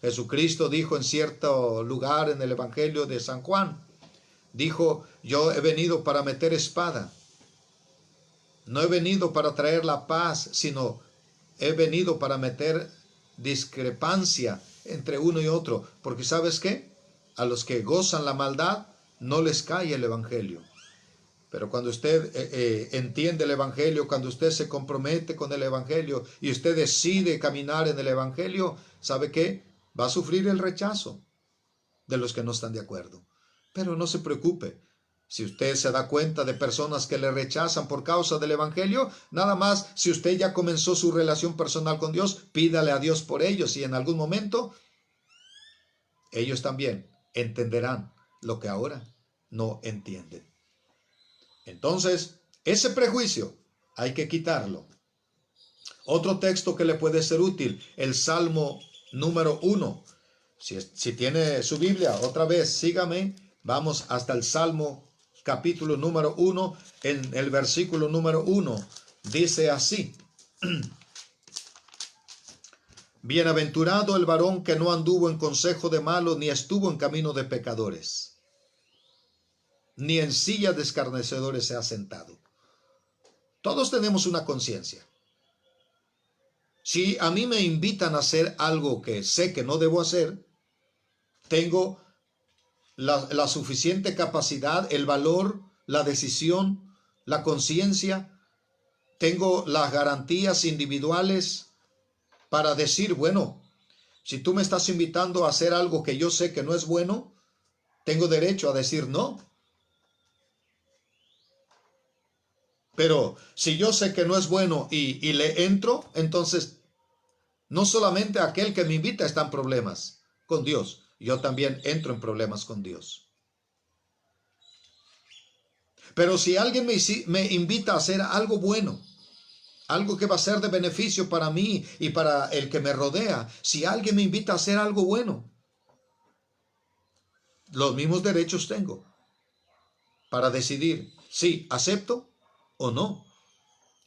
Jesucristo dijo en cierto lugar en el Evangelio de San Juan, dijo, yo he venido para meter espada. No he venido para traer la paz, sino he venido para meter discrepancia entre uno y otro. Porque ¿sabes qué? A los que gozan la maldad no les cae el Evangelio. Pero cuando usted entiende el Evangelio, cuando usted se compromete con el Evangelio y usted decide caminar en el Evangelio, ¿sabe qué? Va a sufrir el rechazo de los que no están de acuerdo. Pero no se preocupe. Si usted se da cuenta de personas que le rechazan por causa del Evangelio, nada más, si usted ya comenzó su relación personal con Dios, pídale a Dios por ellos y en algún momento ellos también entenderán lo que ahora no entienden. Entonces, ese prejuicio hay que quitarlo. Otro texto que le puede ser útil, el Salmo número 1. Si tiene su Biblia, otra vez, sígame. Vamos hasta el Salmo capítulo número 1, en el versículo número 1. Dice así. Bienaventurado el varón que no anduvo en consejo de malos, ni estuvo en camino de pecadores, ni en silla de escarnecedores se ha sentado. Todos tenemos una conciencia. Si a mí me invitan a hacer algo que sé que no debo hacer, tengo la suficiente capacidad, el valor, la decisión, la conciencia, tengo las garantías individuales para decir, bueno, si tú me estás invitando a hacer algo que yo sé que no es bueno, tengo derecho a decir no. Pero si yo sé que no es bueno y le entro, entonces no solamente aquel que me invita está en problemas con Dios, yo también entro en problemas con Dios. Pero si alguien me invita a hacer algo bueno, algo que va a ser de beneficio para mí y para el que me rodea, si alguien me invita a hacer algo bueno, los mismos derechos tengo para decidir si acepto o no.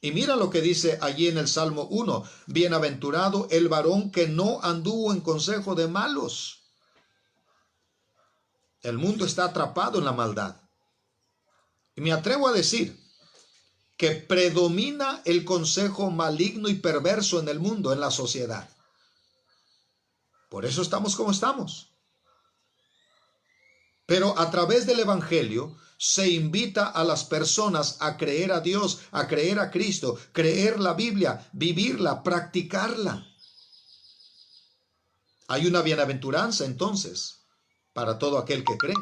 Y mira lo que dice allí en el Salmo 1. Bienaventurado el varón que no anduvo en consejo de malos. El mundo está atrapado en la maldad. Y me atrevo a decir que predomina el consejo maligno y perverso en el mundo, en la sociedad. Por eso estamos como estamos. Pero a través del Evangelio se invita a las personas a creer a Dios, a creer a Cristo, creer la Biblia, vivirla, practicarla. Hay una bienaventuranza entonces para todo aquel que cree.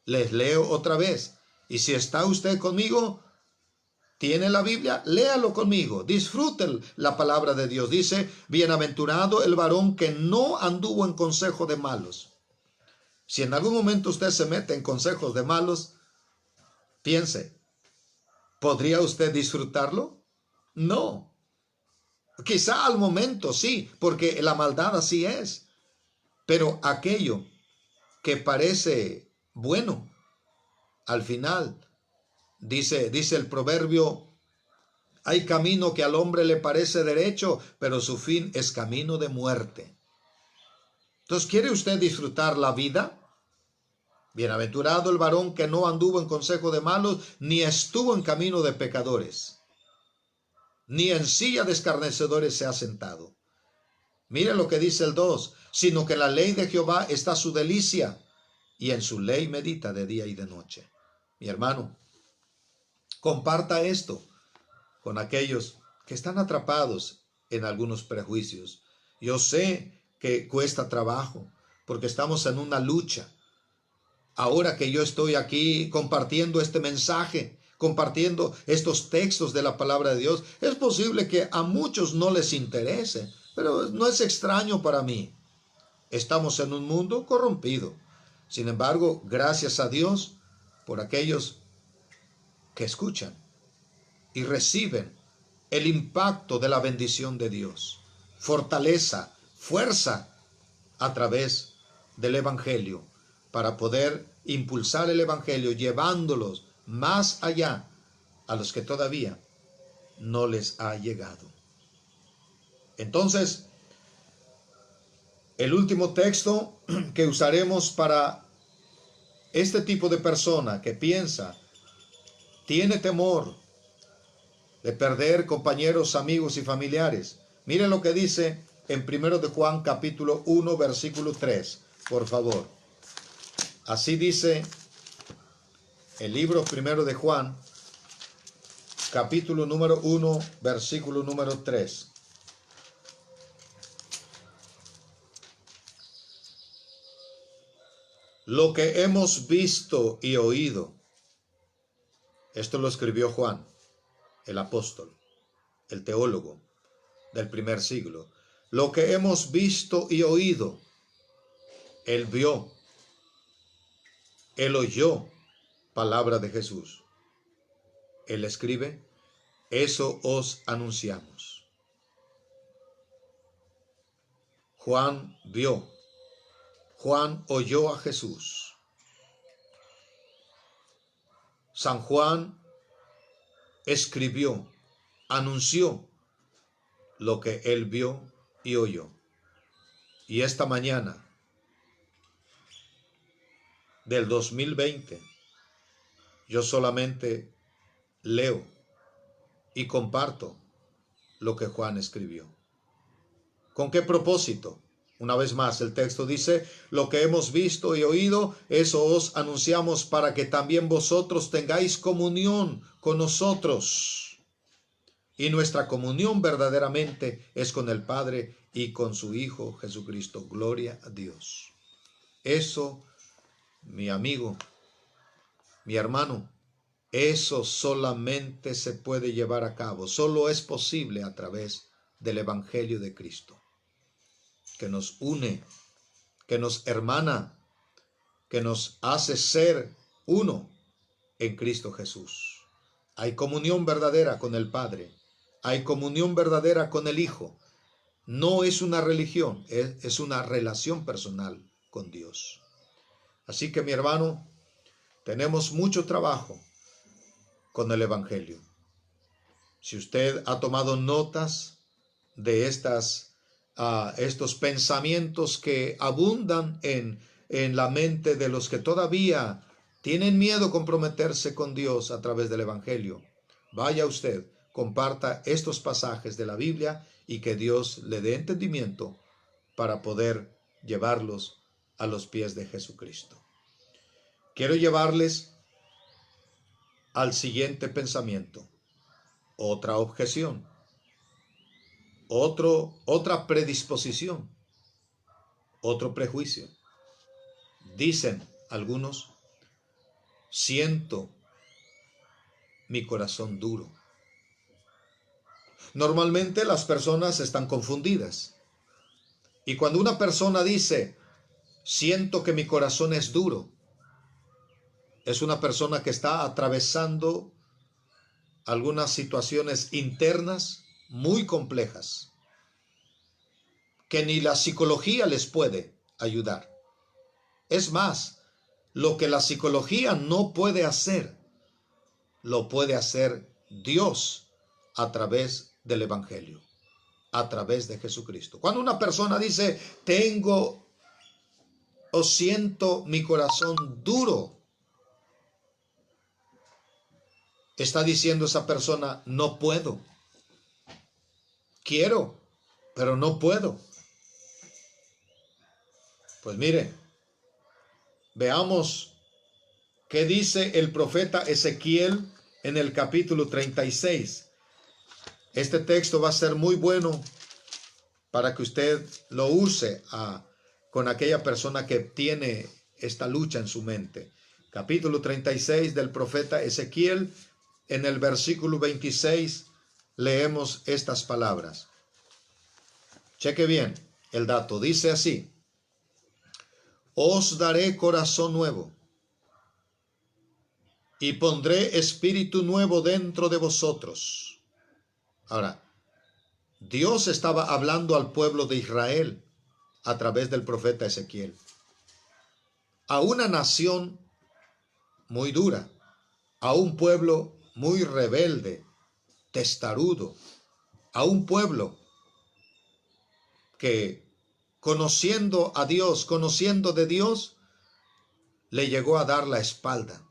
Les leo otra vez. Y si está usted conmigo, tiene la Biblia, léalo conmigo, disfrute la palabra de Dios. Dice, bienaventurado el varón que no anduvo en consejo de malos. Si en algún momento usted se mete en consejos de malos, piense, ¿podría usted disfrutarlo? No. Quizá al momento sí, porque la maldad así es. Pero aquello que parece bueno, al final, dice el proverbio, hay camino que al hombre le parece derecho, pero su fin es camino de muerte. Entonces, ¿quiere usted disfrutar la vida? Bienaventurado el varón que no anduvo en consejo de malos, ni estuvo en camino de pecadores, ni en silla de escarnecedores se ha sentado. Mire lo que dice el 2, sino que en la ley de Jehová está su delicia, y en su ley medita de día y de noche. Mi hermano, comparta esto con aquellos que están atrapados en algunos prejuicios. Yo sé que cuesta trabajo, porque estamos en una lucha. Ahora que yo estoy aquí compartiendo este mensaje, compartiendo estos textos de la palabra de Dios, es posible que a muchos no les interese, pero no es extraño para mí. Estamos en un mundo corrompido. Sin embargo, gracias a Dios por aquellos que escuchan y reciben el impacto de la bendición de Dios, fortaleza, fuerza a través del Evangelio, para poder impulsar el Evangelio, llevándolos más allá a los que todavía no les ha llegado. Entonces, el último texto que usaremos para este tipo de persona que piensa, tiene temor de perder compañeros, amigos y familiares. Miren lo que dice en 1 de Juan capítulo 1 versículo 3, por favor. Así dice el libro 1 de Juan, capítulo número 1, versículo número 3. Lo que hemos visto y oído, esto lo escribió Juan, el apóstol, el teólogo del primer siglo. Lo que hemos visto y oído, él vio, él oyó palabra de Jesús. Él escribe, eso os anunciamos. Juan vio, Juan oyó a Jesús. San Juan escribió, anunció lo que él vio y oyó. Y esta mañana del 2020, yo solamente leo y comparto lo que Juan escribió. ¿Con qué propósito? Una vez más, el texto dice, lo que hemos visto y oído, eso os anunciamos para que también vosotros tengáis comunión con nosotros. Y nuestra comunión verdaderamente es con el Padre y con su Hijo Jesucristo. Gloria a Dios. Eso, mi amigo, mi hermano, eso solamente se puede llevar a cabo, solo es posible a través del Evangelio de Cristo, que nos une, que nos hermana, que nos hace ser uno en Cristo Jesús. Hay comunión verdadera con el Padre, hay comunión verdadera con el Hijo. No es una religión, es una relación personal con Dios. Así que, mi hermano, tenemos mucho trabajo con el Evangelio. Si usted ha tomado notas de estos pensamientos que abundan en la mente de los que todavía tienen miedo a comprometerse con Dios a través del Evangelio, vaya usted, comparta estos pasajes de la Biblia y que Dios le dé entendimiento para poder llevarlos a los pies de Jesucristo. Quiero llevarles al siguiente pensamiento, otra objeción, otra predisposición, otro prejuicio. Dicen algunos, siento mi corazón duro. Normalmente las personas están confundidas. Y cuando una persona dice, siento que mi corazón es duro, es una persona que está atravesando algunas situaciones internas muy complejas, que ni la psicología les puede ayudar. Es más, lo que la psicología no puede hacer, lo puede hacer Dios a través del Evangelio, a través de Jesucristo. Cuando una persona dice, tengo o siento mi corazón duro. Está diciendo esa persona, no puedo. Quiero, pero no puedo. Pues mire, veamos qué dice el profeta Ezequiel en el capítulo 36. Este texto va a ser muy bueno para que usted lo use con aquella persona que tiene esta lucha en su mente. Capítulo 36 del profeta Ezequiel, en el versículo 26 leemos estas palabras. Cheque bien el dato, dice así: os daré corazón nuevo y pondré espíritu nuevo dentro de vosotros. Ahora, Dios estaba hablando al pueblo de Israel a través del profeta Ezequiel, a una nación muy dura, a un pueblo muy rebelde, testarudo, a un pueblo que conociendo a Dios, conociendo de Dios, le llegó a dar la espalda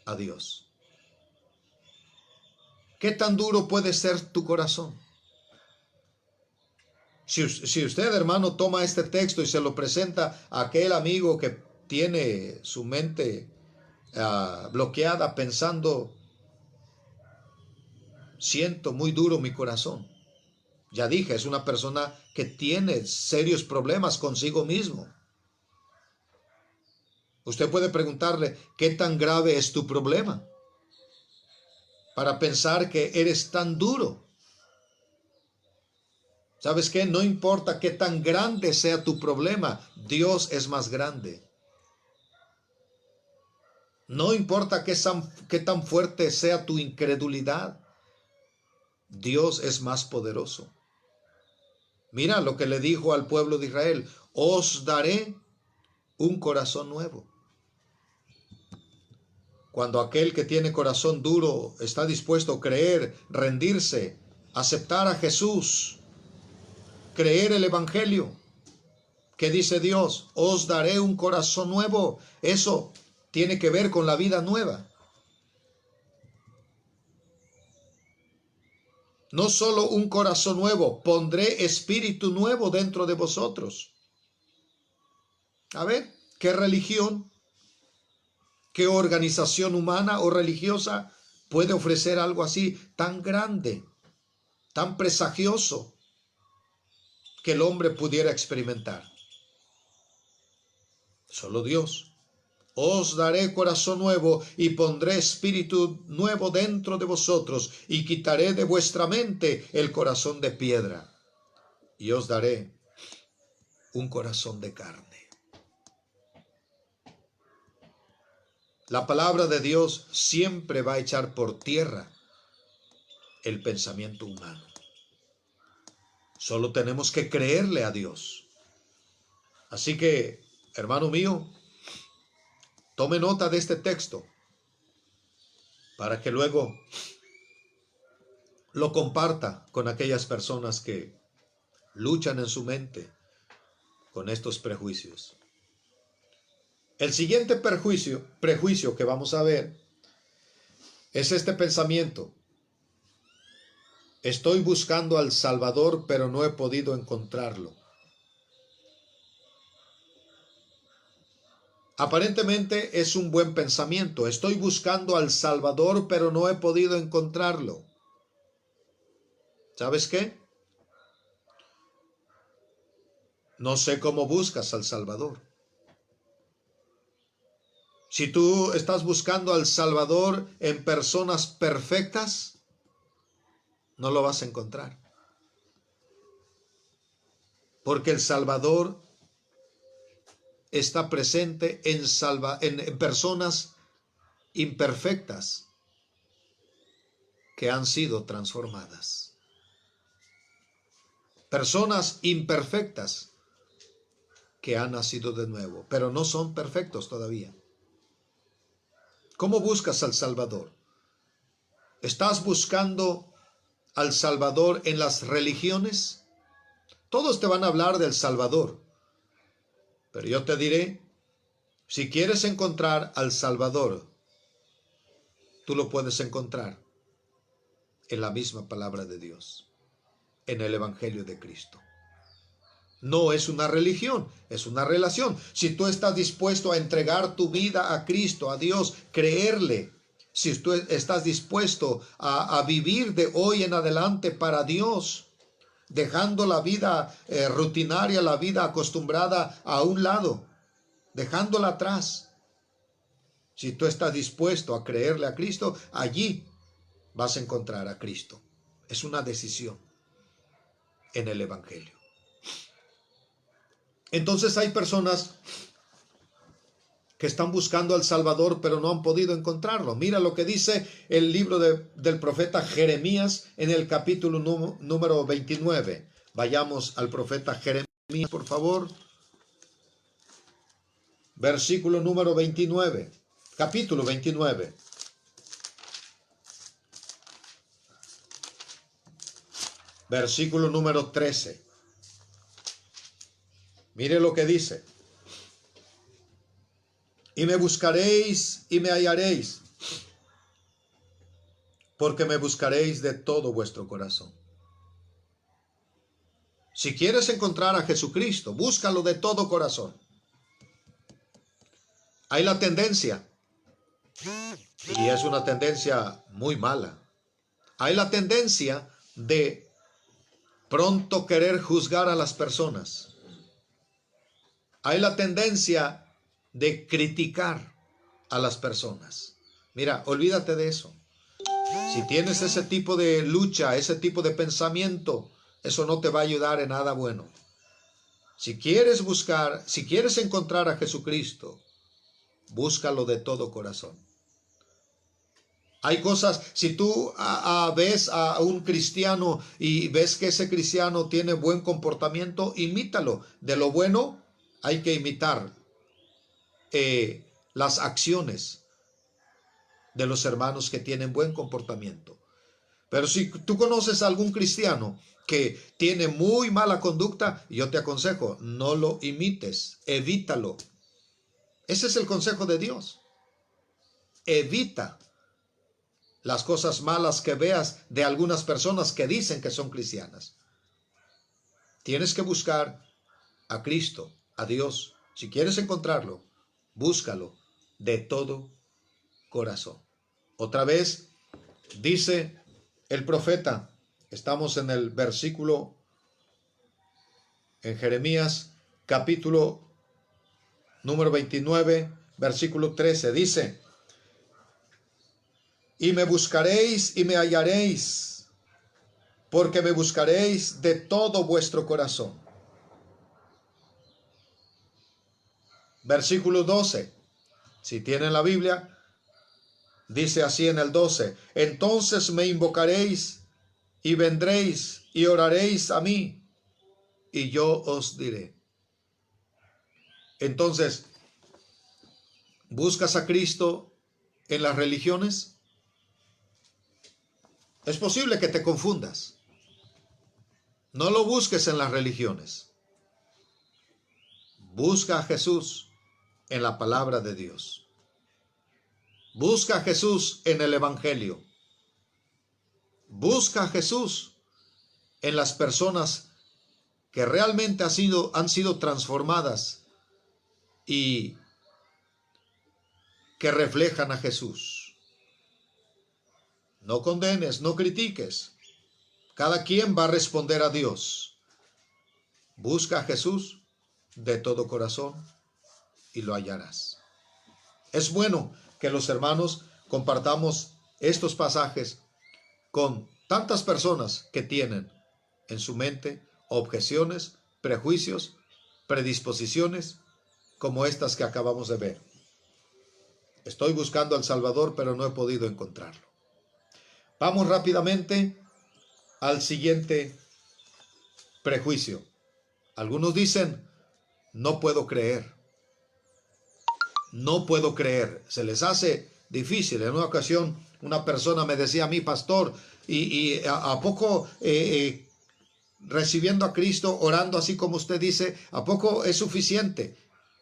a Dios. ¿Qué tan duro puede ser tu corazón? Si usted, hermano, toma este texto y se lo presenta a aquel amigo que tiene su mente bloqueada pensando, siento muy duro mi corazón. Ya dije, es una persona que tiene serios problemas consigo mismo. Usted puede preguntarle, ¿qué tan grave es tu problema? Para pensar que eres tan duro. ¿Sabes qué? No importa qué tan grande sea tu problema, Dios es más grande. No importa qué tan fuerte sea tu incredulidad, Dios es más poderoso. Mira lo que le dijo al pueblo de Israel: os daré un corazón nuevo. Cuando aquel que tiene corazón duro está dispuesto a creer, rendirse, aceptar a Jesús, creer el Evangelio, ¿qué dice Dios? Os daré un corazón nuevo. Eso tiene que ver con la vida nueva. No solo un corazón nuevo, pondré espíritu nuevo dentro de vosotros. A ver, ¿qué religión, qué organización humana o religiosa puede ofrecer algo así tan grande, tan presagioso, que el hombre pudiera experimentar? Solo Dios. Os daré corazón nuevo y pondré espíritu nuevo dentro de vosotros y quitaré de vuestra mente el corazón de piedra y os daré un corazón de carne. La palabra de Dios siempre va a echar por tierra el pensamiento humano. Solo tenemos que creerle a Dios. Así que, hermano mío, tome nota de este texto para que luego lo comparta con aquellas personas que luchan en su mente con estos prejuicios. El siguiente prejuicio que vamos a ver es este pensamiento: estoy buscando al Salvador, pero no he podido encontrarlo. Aparentemente es un buen pensamiento. Estoy buscando al Salvador, pero no he podido encontrarlo. ¿Sabes qué? No sé cómo buscas al Salvador. Si tú estás buscando al Salvador en personas perfectas, no lo vas a encontrar. Porque el Salvador está presente en personas imperfectas que han sido transformadas. Personas imperfectas que han nacido de nuevo, pero no son perfectos todavía. ¿Cómo buscas al Salvador? ¿Estás buscando al Salvador en las religiones? Todos te van a hablar del Salvador, Pero yo te diré, si quieres encontrar al Salvador, tú lo puedes encontrar en la misma palabra de Dios, en el Evangelio de Cristo. No es una religión, es una relación. Si tú estás dispuesto a entregar tu vida a Cristo, a Dios, creerle, si tú estás dispuesto a vivir de hoy en adelante para Dios, dejando la vida rutinaria, la vida acostumbrada a un lado, dejándola atrás. Si tú estás dispuesto a creerle a Cristo, allí vas a encontrar a Cristo. Es una decisión en el Evangelio. Entonces hay personas que están buscando al Salvador, pero no han podido encontrarlo. Mira lo que dice el libro del profeta Jeremías en el capítulo número 29. Vayamos al profeta Jeremías, por favor. Versículo número 29. Capítulo 29. Versículo número 13. Mire lo que dice. Y me buscaréis y me hallaréis, porque me buscaréis de todo vuestro corazón. Si quieres encontrar a Jesucristo, búscalo de todo corazón. Hay la tendencia, y es una tendencia muy mala, hay la tendencia de pronto querer juzgar a las personas. Hay la tendencia de criticar a las personas. Mira, olvídate de eso. Si tienes ese tipo de lucha, ese tipo de pensamiento, eso no te va a ayudar en nada bueno. Si quieres buscar, si quieres encontrar a Jesucristo, búscalo de todo corazón. Hay cosas, si tú ves a un cristiano y ves que ese cristiano tiene buen comportamiento, imítalo. De lo bueno hay que imitar las acciones de los hermanos que tienen buen comportamiento. Pero si tú conoces a algún cristiano que tiene muy mala conducta, yo te aconsejo, no lo imites, evítalo. Ese es el consejo de Dios. Evita las cosas malas que veas de algunas personas que dicen que son cristianas. Tienes que buscar a Cristo, a Dios. Si quieres encontrarlo, búscalo de todo corazón. Otra vez dice el profeta, estamos en el versículo, en Jeremías capítulo número 29, versículo 13, dice: y me buscaréis y me hallaréis, porque me buscaréis de todo vuestro corazón. Versículo 12, si tienen la Biblia, dice así en el 12: entonces me invocaréis y vendréis y oraréis a mí, y yo os diré. Entonces, ¿buscas a Cristo en las religiones? Es posible que te confundas. No lo busques en las religiones. Busca a Jesús en la palabra de Dios. Busca a Jesús en el Evangelio. Busca a Jesús en las personas que realmente han sido transformadas y que reflejan a Jesús. No condenes, no critiques. Cada quien va a responder a Dios. Busca a Jesús de todo corazón y lo hallarás. Es bueno que los hermanos compartamos estos pasajes con tantas personas que tienen en su mente objeciones, prejuicios, predisposiciones como estas que acabamos de ver. Estoy buscando al Salvador, pero no he podido encontrarlo. Vamos rápidamente al siguiente prejuicio. Algunos dicen, no puedo creer. No puedo creer. Se les hace difícil. En una ocasión, una persona me decía a mí, pastor, y ¿a poco recibiendo a Cristo, orando así como usted dice, a poco es suficiente?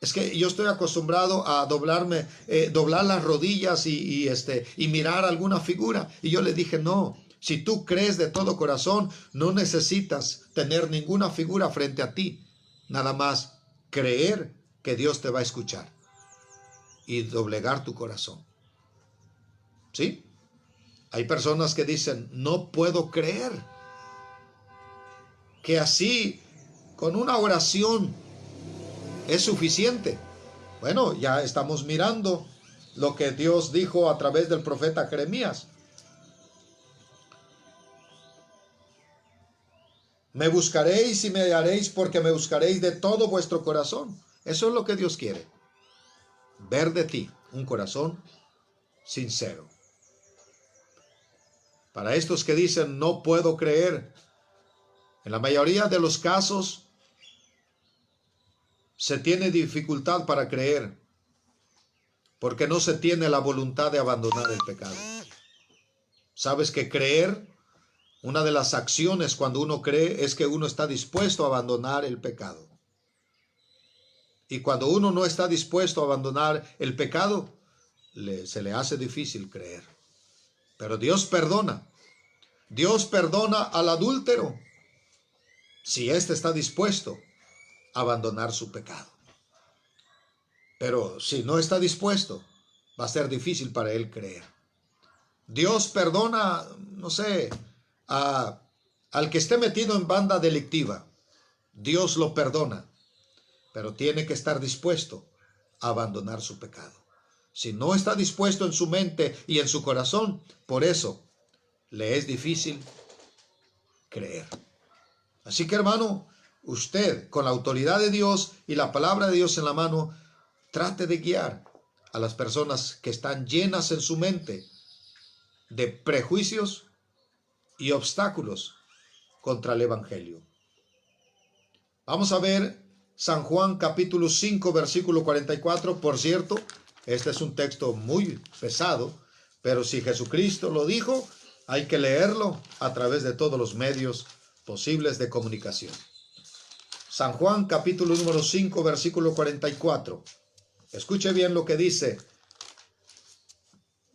Es que yo estoy acostumbrado a doblar las rodillas y mirar alguna figura. Y yo le dije, no, si tú crees de todo corazón, no necesitas tener ninguna figura frente a ti. Nada más creer que Dios te va a escuchar y doblegar tu corazón. ¿Sí? Hay personas que dicen, no puedo creer que así, con una oración, es suficiente. Bueno, ya estamos mirando lo que Dios dijo a través del profeta Jeremías. Me buscaréis y me hallaréis porque me buscaréis de todo vuestro corazón. Eso es lo que Dios quiere. Ver de ti un corazón sincero. Para estos que dicen no puedo creer, en la mayoría de los casos se tiene dificultad para creer porque no se tiene la voluntad de abandonar el pecado. ¿Sabes que creer? Una de las acciones cuando uno cree es que uno está dispuesto a abandonar el pecado. Y cuando uno no está dispuesto a abandonar el pecado, se le hace difícil creer. Pero Dios perdona. Dios perdona al adúltero si éste está dispuesto a abandonar su pecado. Pero si no está dispuesto, va a ser difícil para él creer. Dios perdona, no sé, al que esté metido en banda delictiva. Dios lo perdona, pero tiene que estar dispuesto a abandonar su pecado. Si no está dispuesto en su mente y en su corazón, por eso le es difícil creer. Así que, hermano, usted, con la autoridad de Dios y la palabra de Dios en la mano, trate de guiar a las personas que están llenas en su mente de prejuicios y obstáculos contra el Evangelio. Vamos a ver San Juan capítulo 5 versículo 44. Por cierto, este es un texto muy pesado, pero si Jesucristo lo dijo, hay que leerlo a través de todos los medios posibles de comunicación. San Juan capítulo número 5 versículo 44. Escuche bien lo que dice.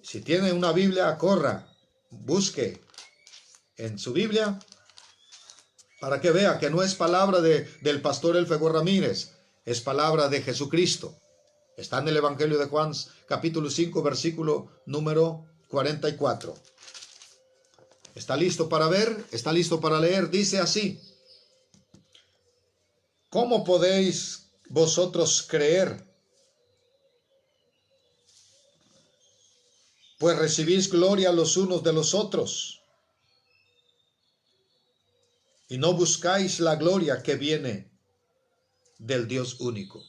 Si tiene una Biblia, corra, busque en su Biblia para que vea que no es palabra del pastor Elfego Ramírez, es palabra de Jesucristo. Está en el Evangelio de Juan, capítulo 5, versículo número 44. ¿Está listo para ver? ¿Está listo para leer? Dice así: ¿cómo podéis vosotros creer? Pues recibís gloria los unos de los otros, y no buscáis la gloria que viene del Dios único.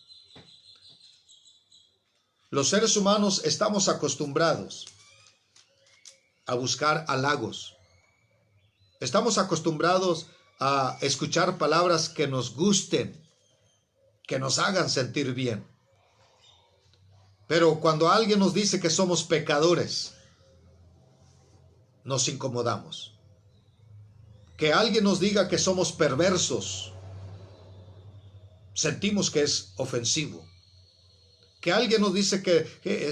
Los seres humanos estamos acostumbrados a buscar halagos. Estamos acostumbrados a escuchar palabras que nos gusten, que nos hagan sentir bien. Pero cuando alguien nos dice que somos pecadores, nos incomodamos. Que alguien nos diga que somos perversos, sentimos que es ofensivo. Que alguien nos dice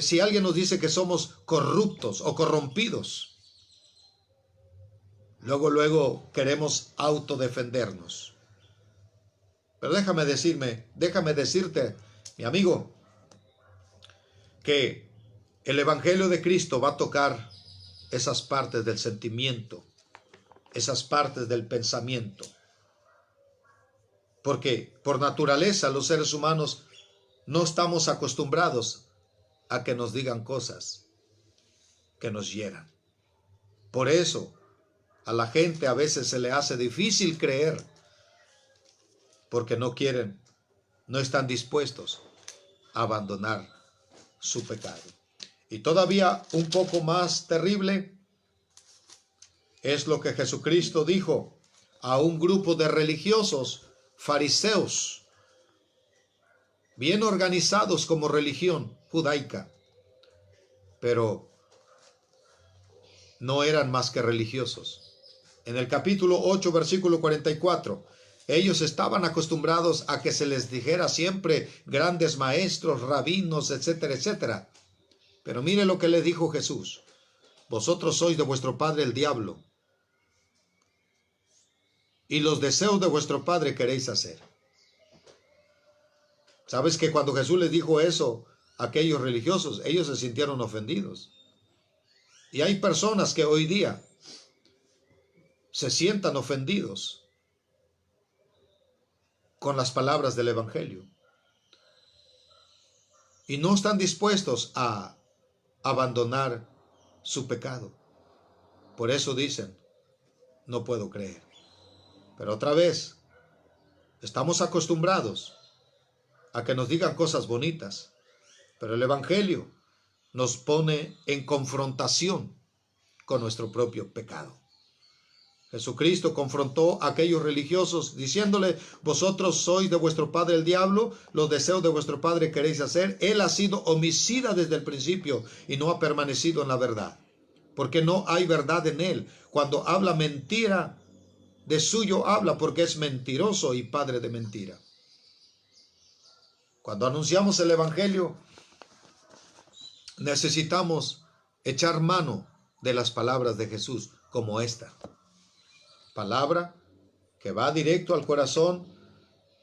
si alguien nos dice que somos corruptos o corrompidos, luego queremos autodefendernos. Pero déjame decirte, mi amigo, que el Evangelio de Cristo va a tocar esas partes del sentimiento, esas partes del pensamiento. Porque por naturaleza los seres humanos no estamos acostumbrados a que nos digan cosas que nos hieran. Por eso a la gente a veces se le hace difícil creer, porque no están dispuestos a abandonar su pecado. Y todavía un poco más terrible es lo que Jesucristo dijo a un grupo de religiosos fariseos, bien organizados como religión judaica, pero no eran más que religiosos. En el capítulo 8, versículo 44, Ellos estaban acostumbrados a que se les dijera siempre grandes maestros, rabinos, etcétera, etcétera. Pero mire lo que le dijo Jesús. Vosotros sois de vuestro padre el diablo, y los deseos de vuestro padre queréis hacer. ¿Sabes que cuando Jesús les dijo eso a aquellos religiosos, ellos se sintieron ofendidos? Y hay personas que hoy día se sientan ofendidos con las palabras del Evangelio y no están dispuestos a abandonar su pecado. Por eso dicen, no puedo creer. Pero otra vez, estamos acostumbrados a que nos digan cosas bonitas, pero el Evangelio nos pone en confrontación con nuestro propio pecado. Jesucristo confrontó a aquellos religiosos diciéndole, vosotros sois de vuestro padre el diablo, los deseos de vuestro padre queréis hacer. Él ha sido homicida desde el principio y no ha permanecido en la verdad, porque no hay verdad en él. Cuando habla mentira, de suyo habla, porque es mentiroso y padre de mentira. Cuando anunciamos el Evangelio, necesitamos echar mano de las palabras de Jesús, como esta palabra que va directo al corazón,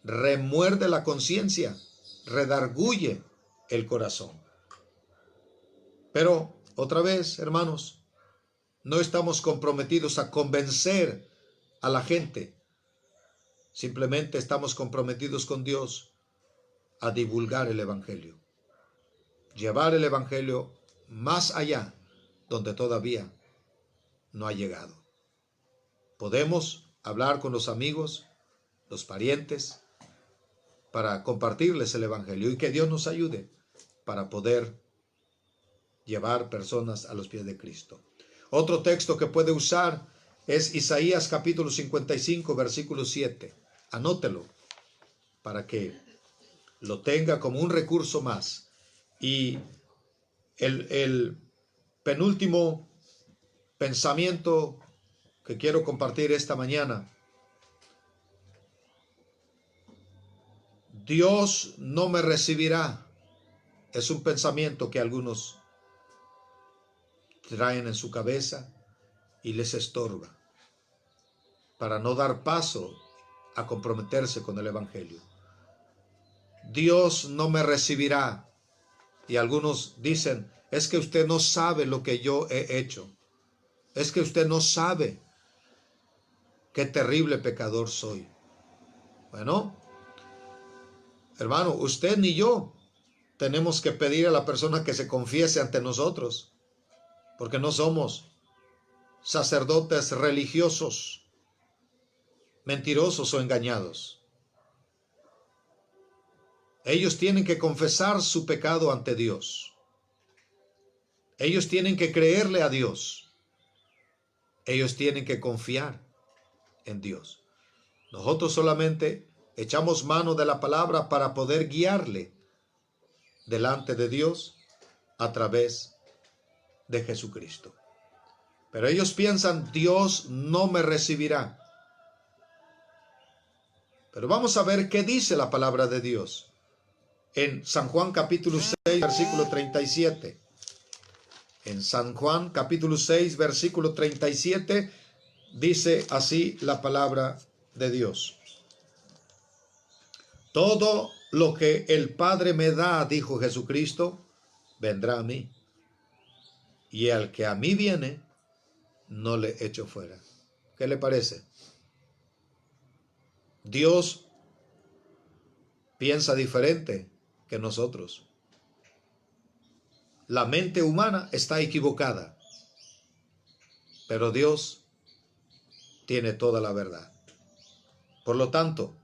remuerde la conciencia, redarguye el corazón. Pero otra vez, hermanos, no estamos comprometidos a convencer a la gente. Simplemente estamos comprometidos con Dios a divulgar el Evangelio, llevar el Evangelio más allá donde todavía no ha llegado. Podemos hablar con los amigos, los parientes, para compartirles el Evangelio y que Dios nos ayude para poder llevar personas a los pies de Cristo. Otro texto que puede usar es Isaías capítulo 55, versículo 7. Anótelo para que lo tenga como un recurso más. Y el penúltimo pensamiento que quiero compartir esta mañana: Dios no me recibirá. Es un pensamiento que algunos traen en su cabeza y les estorba para no dar paso a comprometerse con el Evangelio. Dios no me recibirá. Y algunos dicen, es que usted no sabe lo que yo he hecho. Es que usted no sabe qué terrible pecador soy. Bueno, hermano, usted ni yo tenemos que pedir a la persona que se confiese ante nosotros, porque no somos sacerdotes religiosos, mentirosos o engañados. Ellos tienen que confesar su pecado ante Dios. Ellos tienen que creerle a Dios. Ellos tienen que confiar en Dios. Nosotros solamente echamos mano de la palabra para poder guiarle delante de Dios a través de Jesucristo. Pero ellos piensan, Dios no me recibirá. Pero vamos a ver qué dice la palabra de Dios en San Juan capítulo 6, versículo 37. En San Juan capítulo 6, versículo 37, dice así la palabra de Dios. Todo lo que el Padre me da, dijo Jesucristo, vendrá a mí. Y al que a mí viene, no le echo fuera. ¿Qué le parece? Dios piensa diferente que nosotros. La mente humana está equivocada, pero Dios tiene toda la verdad. Por lo tanto,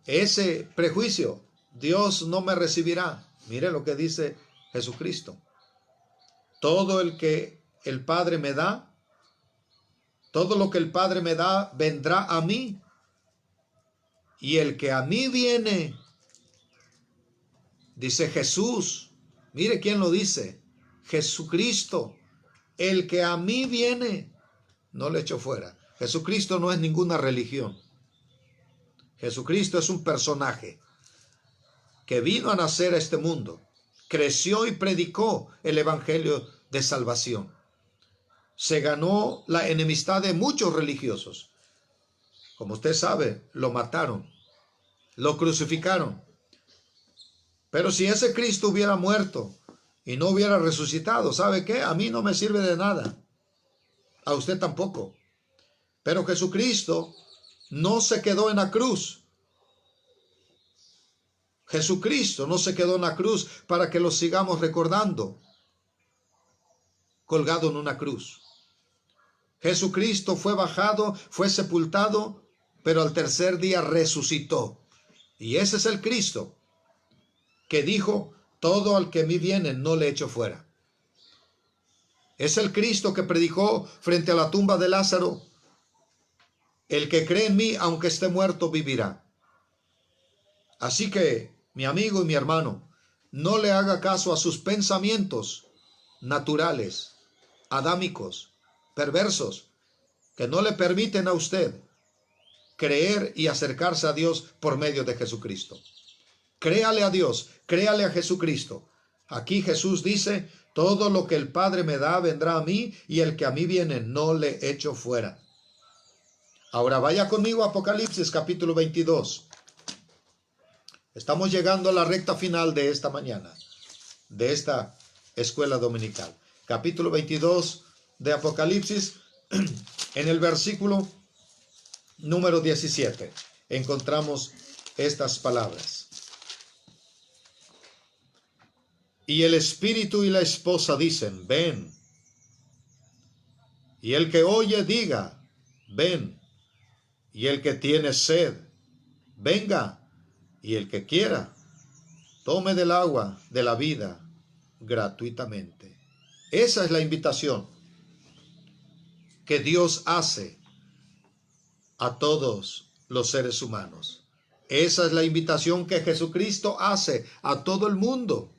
ese prejuicio, Dios no me recibirá. Mire lo que dice Jesucristo. Todo el que el Padre me da, todo lo que el Padre me da, vendrá a mí. Y el que a mí viene, dice Jesús, mire quién lo dice, Jesucristo, el que a mí viene, no le echo fuera. Jesucristo no es ninguna religión. Jesucristo es un personaje que vino a nacer a este mundo, creció y predicó el evangelio de salvación. Se ganó la enemistad de muchos religiosos. Como usted sabe, lo mataron, lo crucificaron. Pero si ese Cristo hubiera muerto y no hubiera resucitado, ¿sabe qué? A mí no me sirve de nada. A usted tampoco. Pero Jesucristo no se quedó en la cruz. Jesucristo no se quedó en la cruz para que lo sigamos recordando, colgado en una cruz. Jesucristo fue bajado, fue sepultado, pero al tercer día resucitó. Y ese es el Cristo que dijo, todo al que a mí viene no le echo fuera. Es el Cristo que predicó frente a la tumba de Lázaro, el que cree en mí, aunque esté muerto, vivirá. Así que, mi amigo y mi hermano, no le haga caso a sus pensamientos naturales, adámicos, perversos, que no le permiten a usted creer y acercarse a Dios por medio de Jesucristo. Créale a Dios, créale a Jesucristo. Aquí Jesús dice, todo lo que el Padre me da vendrá a mí, y el que a mí viene no le echo fuera. Ahora vaya conmigo a Apocalipsis capítulo 22. Estamos llegando a la recta final de esta mañana, de esta escuela dominical. Capítulo 22 de Apocalipsis, en el versículo número 17, encontramos estas palabras. Y el espíritu y la esposa dicen, ven. Y el que oye diga, ven. Y el que tiene sed, venga. Y el que quiera, tome del agua de la vida gratuitamente. Esa es la invitación que Dios hace a todos los seres humanos. Esa es la invitación que Jesucristo hace a todo el mundo.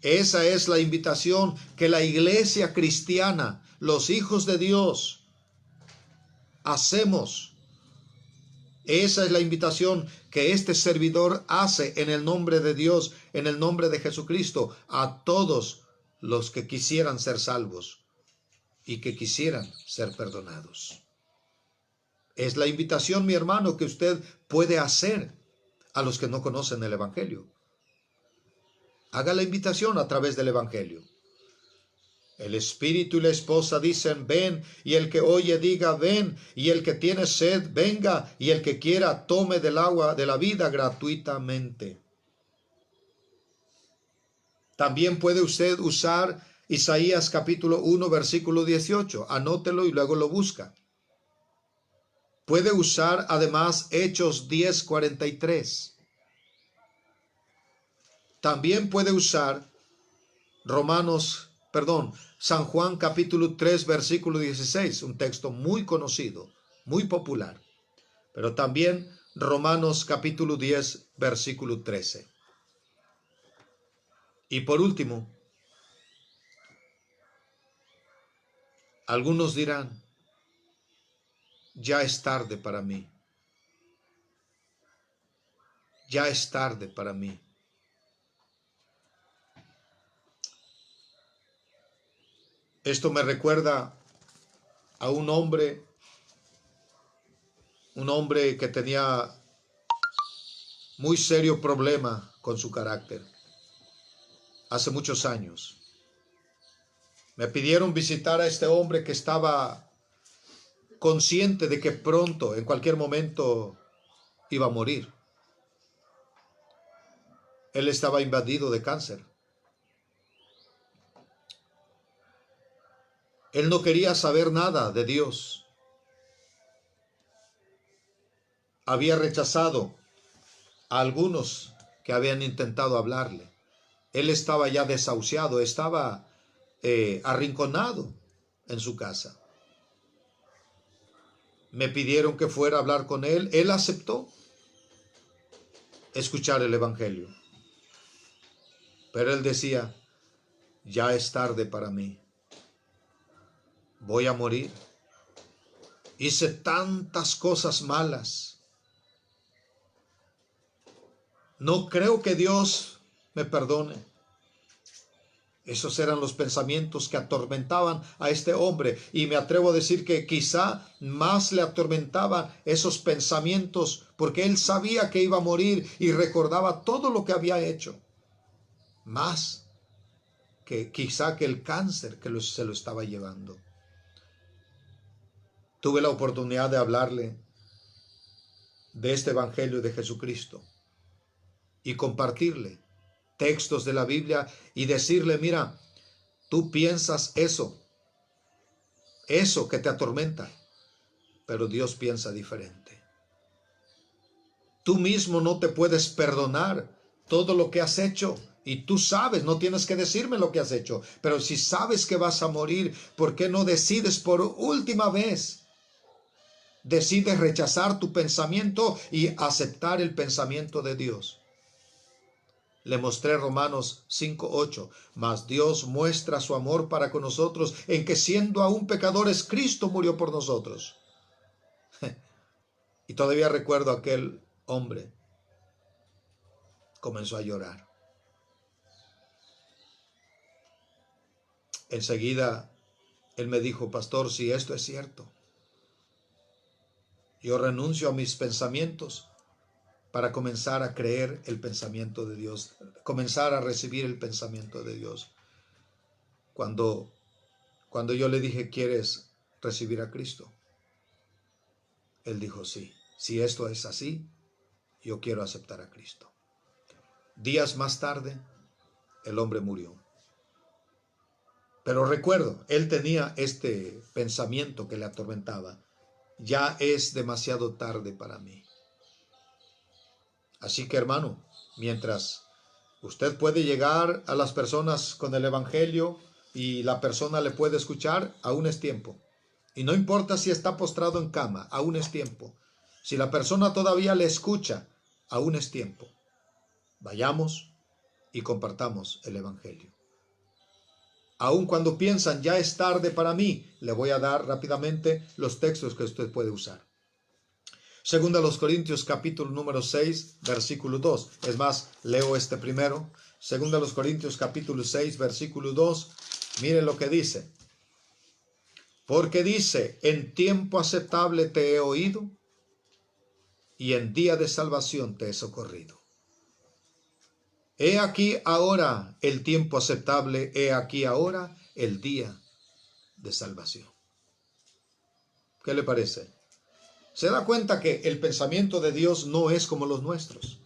Esa es la invitación que la iglesia cristiana, los hijos de Dios, hacemos. Esa es la invitación que este servidor hace en el nombre de Dios, en el nombre de Jesucristo, a todos los que quisieran ser salvos y que quisieran ser perdonados. Es la invitación, mi hermano, que usted puede hacer a los que no conocen el Evangelio. Haga la invitación a través del Evangelio. El espíritu y la esposa dicen, ven, y el que oye diga, ven, y el que tiene sed, venga, y el que quiera, tome del agua de la vida gratuitamente. También puede usted usar Isaías capítulo 1, versículo 18. Anótelo y luego lo busca. Puede usar además Hechos 10, 43. También puede usar San Juan capítulo 3, versículo 16, un texto muy conocido, muy popular. Pero también Romanos capítulo 10, versículo 13. Y por último, algunos dirán, ya es tarde para mí. Ya es tarde para mí. Esto me recuerda a un hombre que tenía muy serio problema con su carácter. Hace muchos años. Me pidieron visitar a este hombre que estaba consciente de que pronto, en cualquier momento, iba a morir. Él estaba invadido de cáncer. Él no quería saber nada de Dios. Había rechazado a algunos que habían intentado hablarle. Él estaba ya desahuciado, estaba arrinconado en su casa. Me pidieron que fuera a hablar con él. Él aceptó escuchar el Evangelio. Pero él decía, ya es tarde para mí. Voy a morir. Hice tantas cosas malas. No creo que Dios me perdone. Esos eran los pensamientos que atormentaban a este hombre, y me atrevo a decir que quizá más le atormentaban esos pensamientos porque él sabía que iba a morir y recordaba todo lo que había hecho, más que quizá que el cáncer que se lo estaba llevando. Tuve la oportunidad de hablarle de este evangelio de Jesucristo y compartirle textos de la Biblia y decirle: mira, tú piensas eso que te atormenta, pero Dios piensa diferente. Tú mismo no te puedes perdonar todo lo que has hecho, y tú sabes, no tienes que decirme lo que has hecho, pero si sabes que vas a morir, ¿por qué no decides por última vez? Decides rechazar tu pensamiento y aceptar el pensamiento de Dios. Le mostré Romanos 5:8. Mas Dios muestra su amor para con nosotros en que, siendo aún pecadores, Cristo murió por nosotros. Y todavía recuerdo aquel hombre. Comenzó a llorar. Enseguida él me dijo: pastor, si esto es cierto, yo renuncio a mis pensamientos para comenzar a creer el pensamiento de Dios, comenzar a recibir el pensamiento de Dios. Cuando yo le dije: ¿quieres recibir a Cristo? Él dijo: sí, si esto es así, yo quiero aceptar a Cristo. Días más tarde, el hombre murió. Pero recuerdo, él tenía este pensamiento que le atormentaba: ya es demasiado tarde para mí. Así que, hermano, mientras usted puede llegar a las personas con el evangelio y la persona le puede escuchar, aún es tiempo. Y no importa si está postrado en cama, aún es tiempo. Si la persona todavía le escucha, aún es tiempo. Vayamos y compartamos el evangelio. Aun cuando piensan ya es tarde para mí, le voy a dar rápidamente los textos que usted puede usar. Segunda a los Corintios, capítulo número 6, versículo 2. Es más, leo este primero. Segunda a los Corintios, capítulo 6, versículo 2. Miren lo que dice. Porque dice: en tiempo aceptable te he oído, y en día de salvación te he socorrido. He aquí ahora el tiempo aceptable, he aquí ahora el día de salvación. ¿Qué le parece? ¿Se da cuenta que el pensamiento de Dios no es como los nuestros?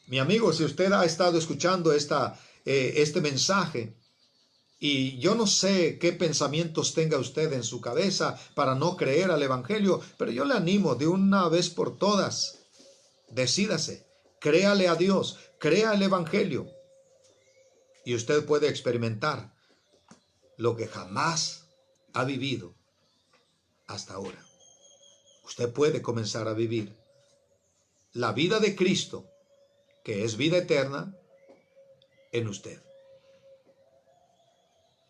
Mi amigo, si usted ha estado escuchando este mensaje, y yo no sé qué pensamientos tenga usted en su cabeza para no creer al evangelio, pero yo le animo de una vez por todas: decídase, créale a Dios, crea el evangelio, y usted puede experimentar lo que jamás ha vivido hasta ahora. Usted puede comenzar a vivir la vida de Cristo, que es vida eterna, en usted.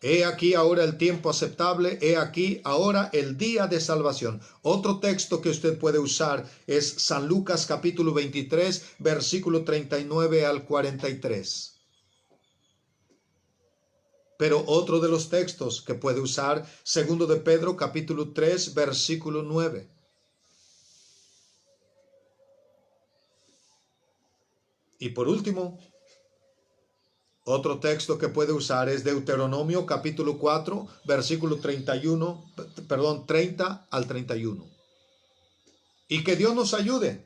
He aquí ahora el tiempo aceptable, he aquí ahora el día de salvación. Otro texto que usted puede usar es San Lucas capítulo 23, versículo 39 al 43. Pero otro de los textos que puede usar, segundo de Pedro capítulo 3, versículo 9. Y por último, otro texto que puede usar es Deuteronomio capítulo 4, versículo 30 al 31. Y que Dios nos ayude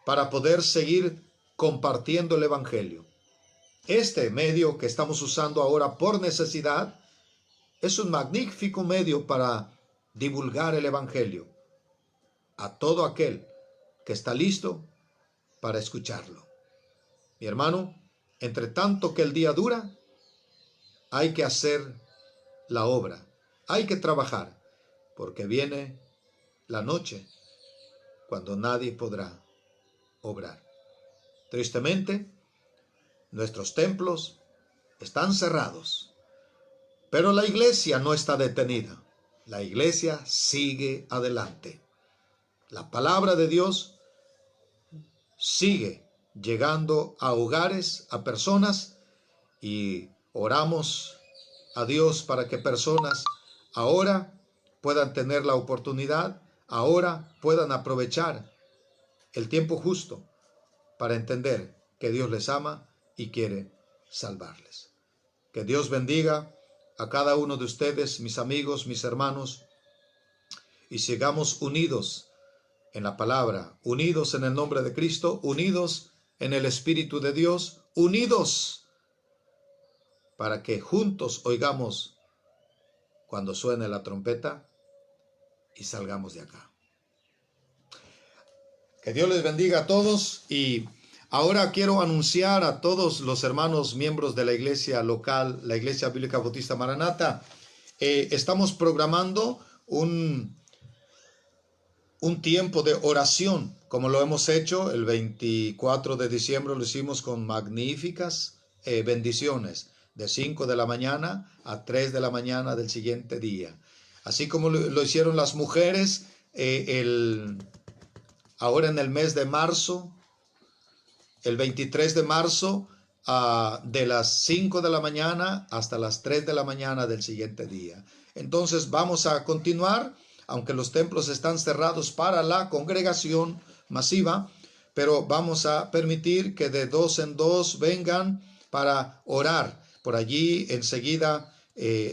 para poder seguir compartiendo el evangelio. Este medio que estamos usando ahora por necesidad es un magnífico medio para divulgar el evangelio a todo aquel que está listo para escucharlo. Mi hermano, entre tanto que el día dura, hay que hacer la obra, hay que trabajar, porque viene la noche cuando nadie podrá obrar. Tristemente, nuestros templos están cerrados, pero la iglesia no está detenida. La iglesia sigue adelante. La palabra de Dios sigue llegando a hogares, a personas, y oramos a Dios para que personas ahora puedan tener la oportunidad, ahora puedan aprovechar el tiempo justo para entender que Dios les ama y quiere salvarles. Que Dios bendiga a cada uno de ustedes, mis amigos, mis hermanos, y sigamos unidos en la palabra, unidos en el nombre de Cristo, unidos en el Espíritu de Dios, unidos para que juntos oigamos cuando suene la trompeta y salgamos de acá. Que Dios les bendiga a todos, y ahora quiero anunciar a todos los hermanos miembros de la iglesia local, la Iglesia Bíblica Bautista Maranata, estamos programando un tiempo de oración, como lo hemos hecho el 24 de diciembre, lo hicimos con magníficas bendiciones, de 5 de la mañana a 3 de la mañana del siguiente día. Así como lo hicieron las mujeres ahora en el mes de marzo, el 23 de marzo, de las 5 de la mañana hasta las 3 de la mañana del siguiente día. Entonces vamos a continuar, aunque los templos están cerrados para la congregación masiva, pero vamos a permitir que de dos en dos vengan para orar. Por allí enseguida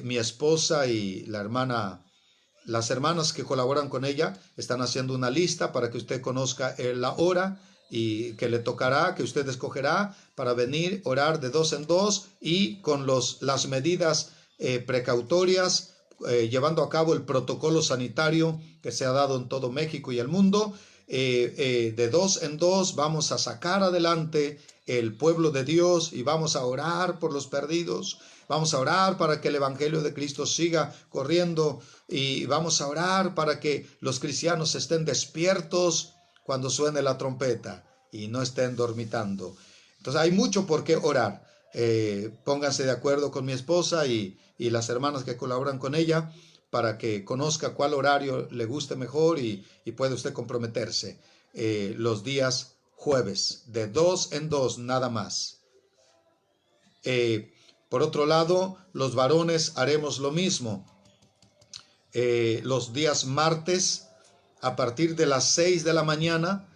mi esposa y las hermanas que colaboran con ella están haciendo una lista para que usted conozca la hora y que le tocará, que usted escogerá para venir, orar de dos en dos y con las medidas precautorias, llevando a cabo el protocolo sanitario que se ha dado en todo México y el mundo. De dos en dos vamos a sacar adelante el pueblo de Dios y vamos a orar por los perdidos, vamos a orar para que el evangelio de Cristo siga corriendo, y vamos a orar para que los cristianos estén despiertos cuando suene la trompeta y no estén dormitando. Entonces hay mucho por qué orar. Pónganse de acuerdo con mi esposa y las hermanas que colaboran con ella para que conozca cuál horario le guste mejor y puede usted comprometerse. Los días jueves, de dos en dos nada más. Por otro lado, los varones haremos lo mismo. Los días martes, a partir de las 6 de la mañana,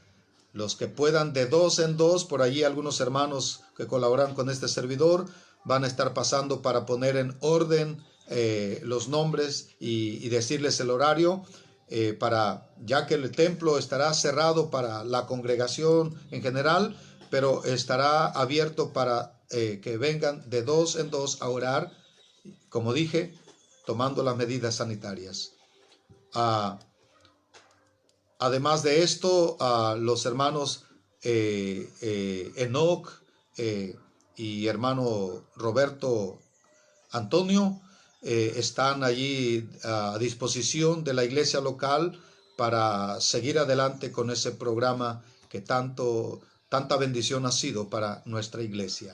los que puedan de dos en dos, por allí algunos hermanos que colaboran con este servidor van a estar pasando para poner en orden los nombres y decirles el horario, ya que el templo estará cerrado para la congregación en general, pero estará abierto para que vengan de dos en dos a orar, como dije, tomando las medidas sanitarias. Además de esto, los hermanos Enoch y hermano Roberto Antonio están allí a disposición de la iglesia local para seguir adelante con ese programa que tanta bendición ha sido para nuestra iglesia.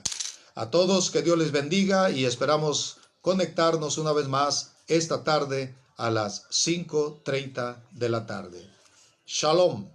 A todos, que Dios les bendiga, y esperamos conectarnos una vez más esta tarde a las 5:30 de la tarde. Shalom.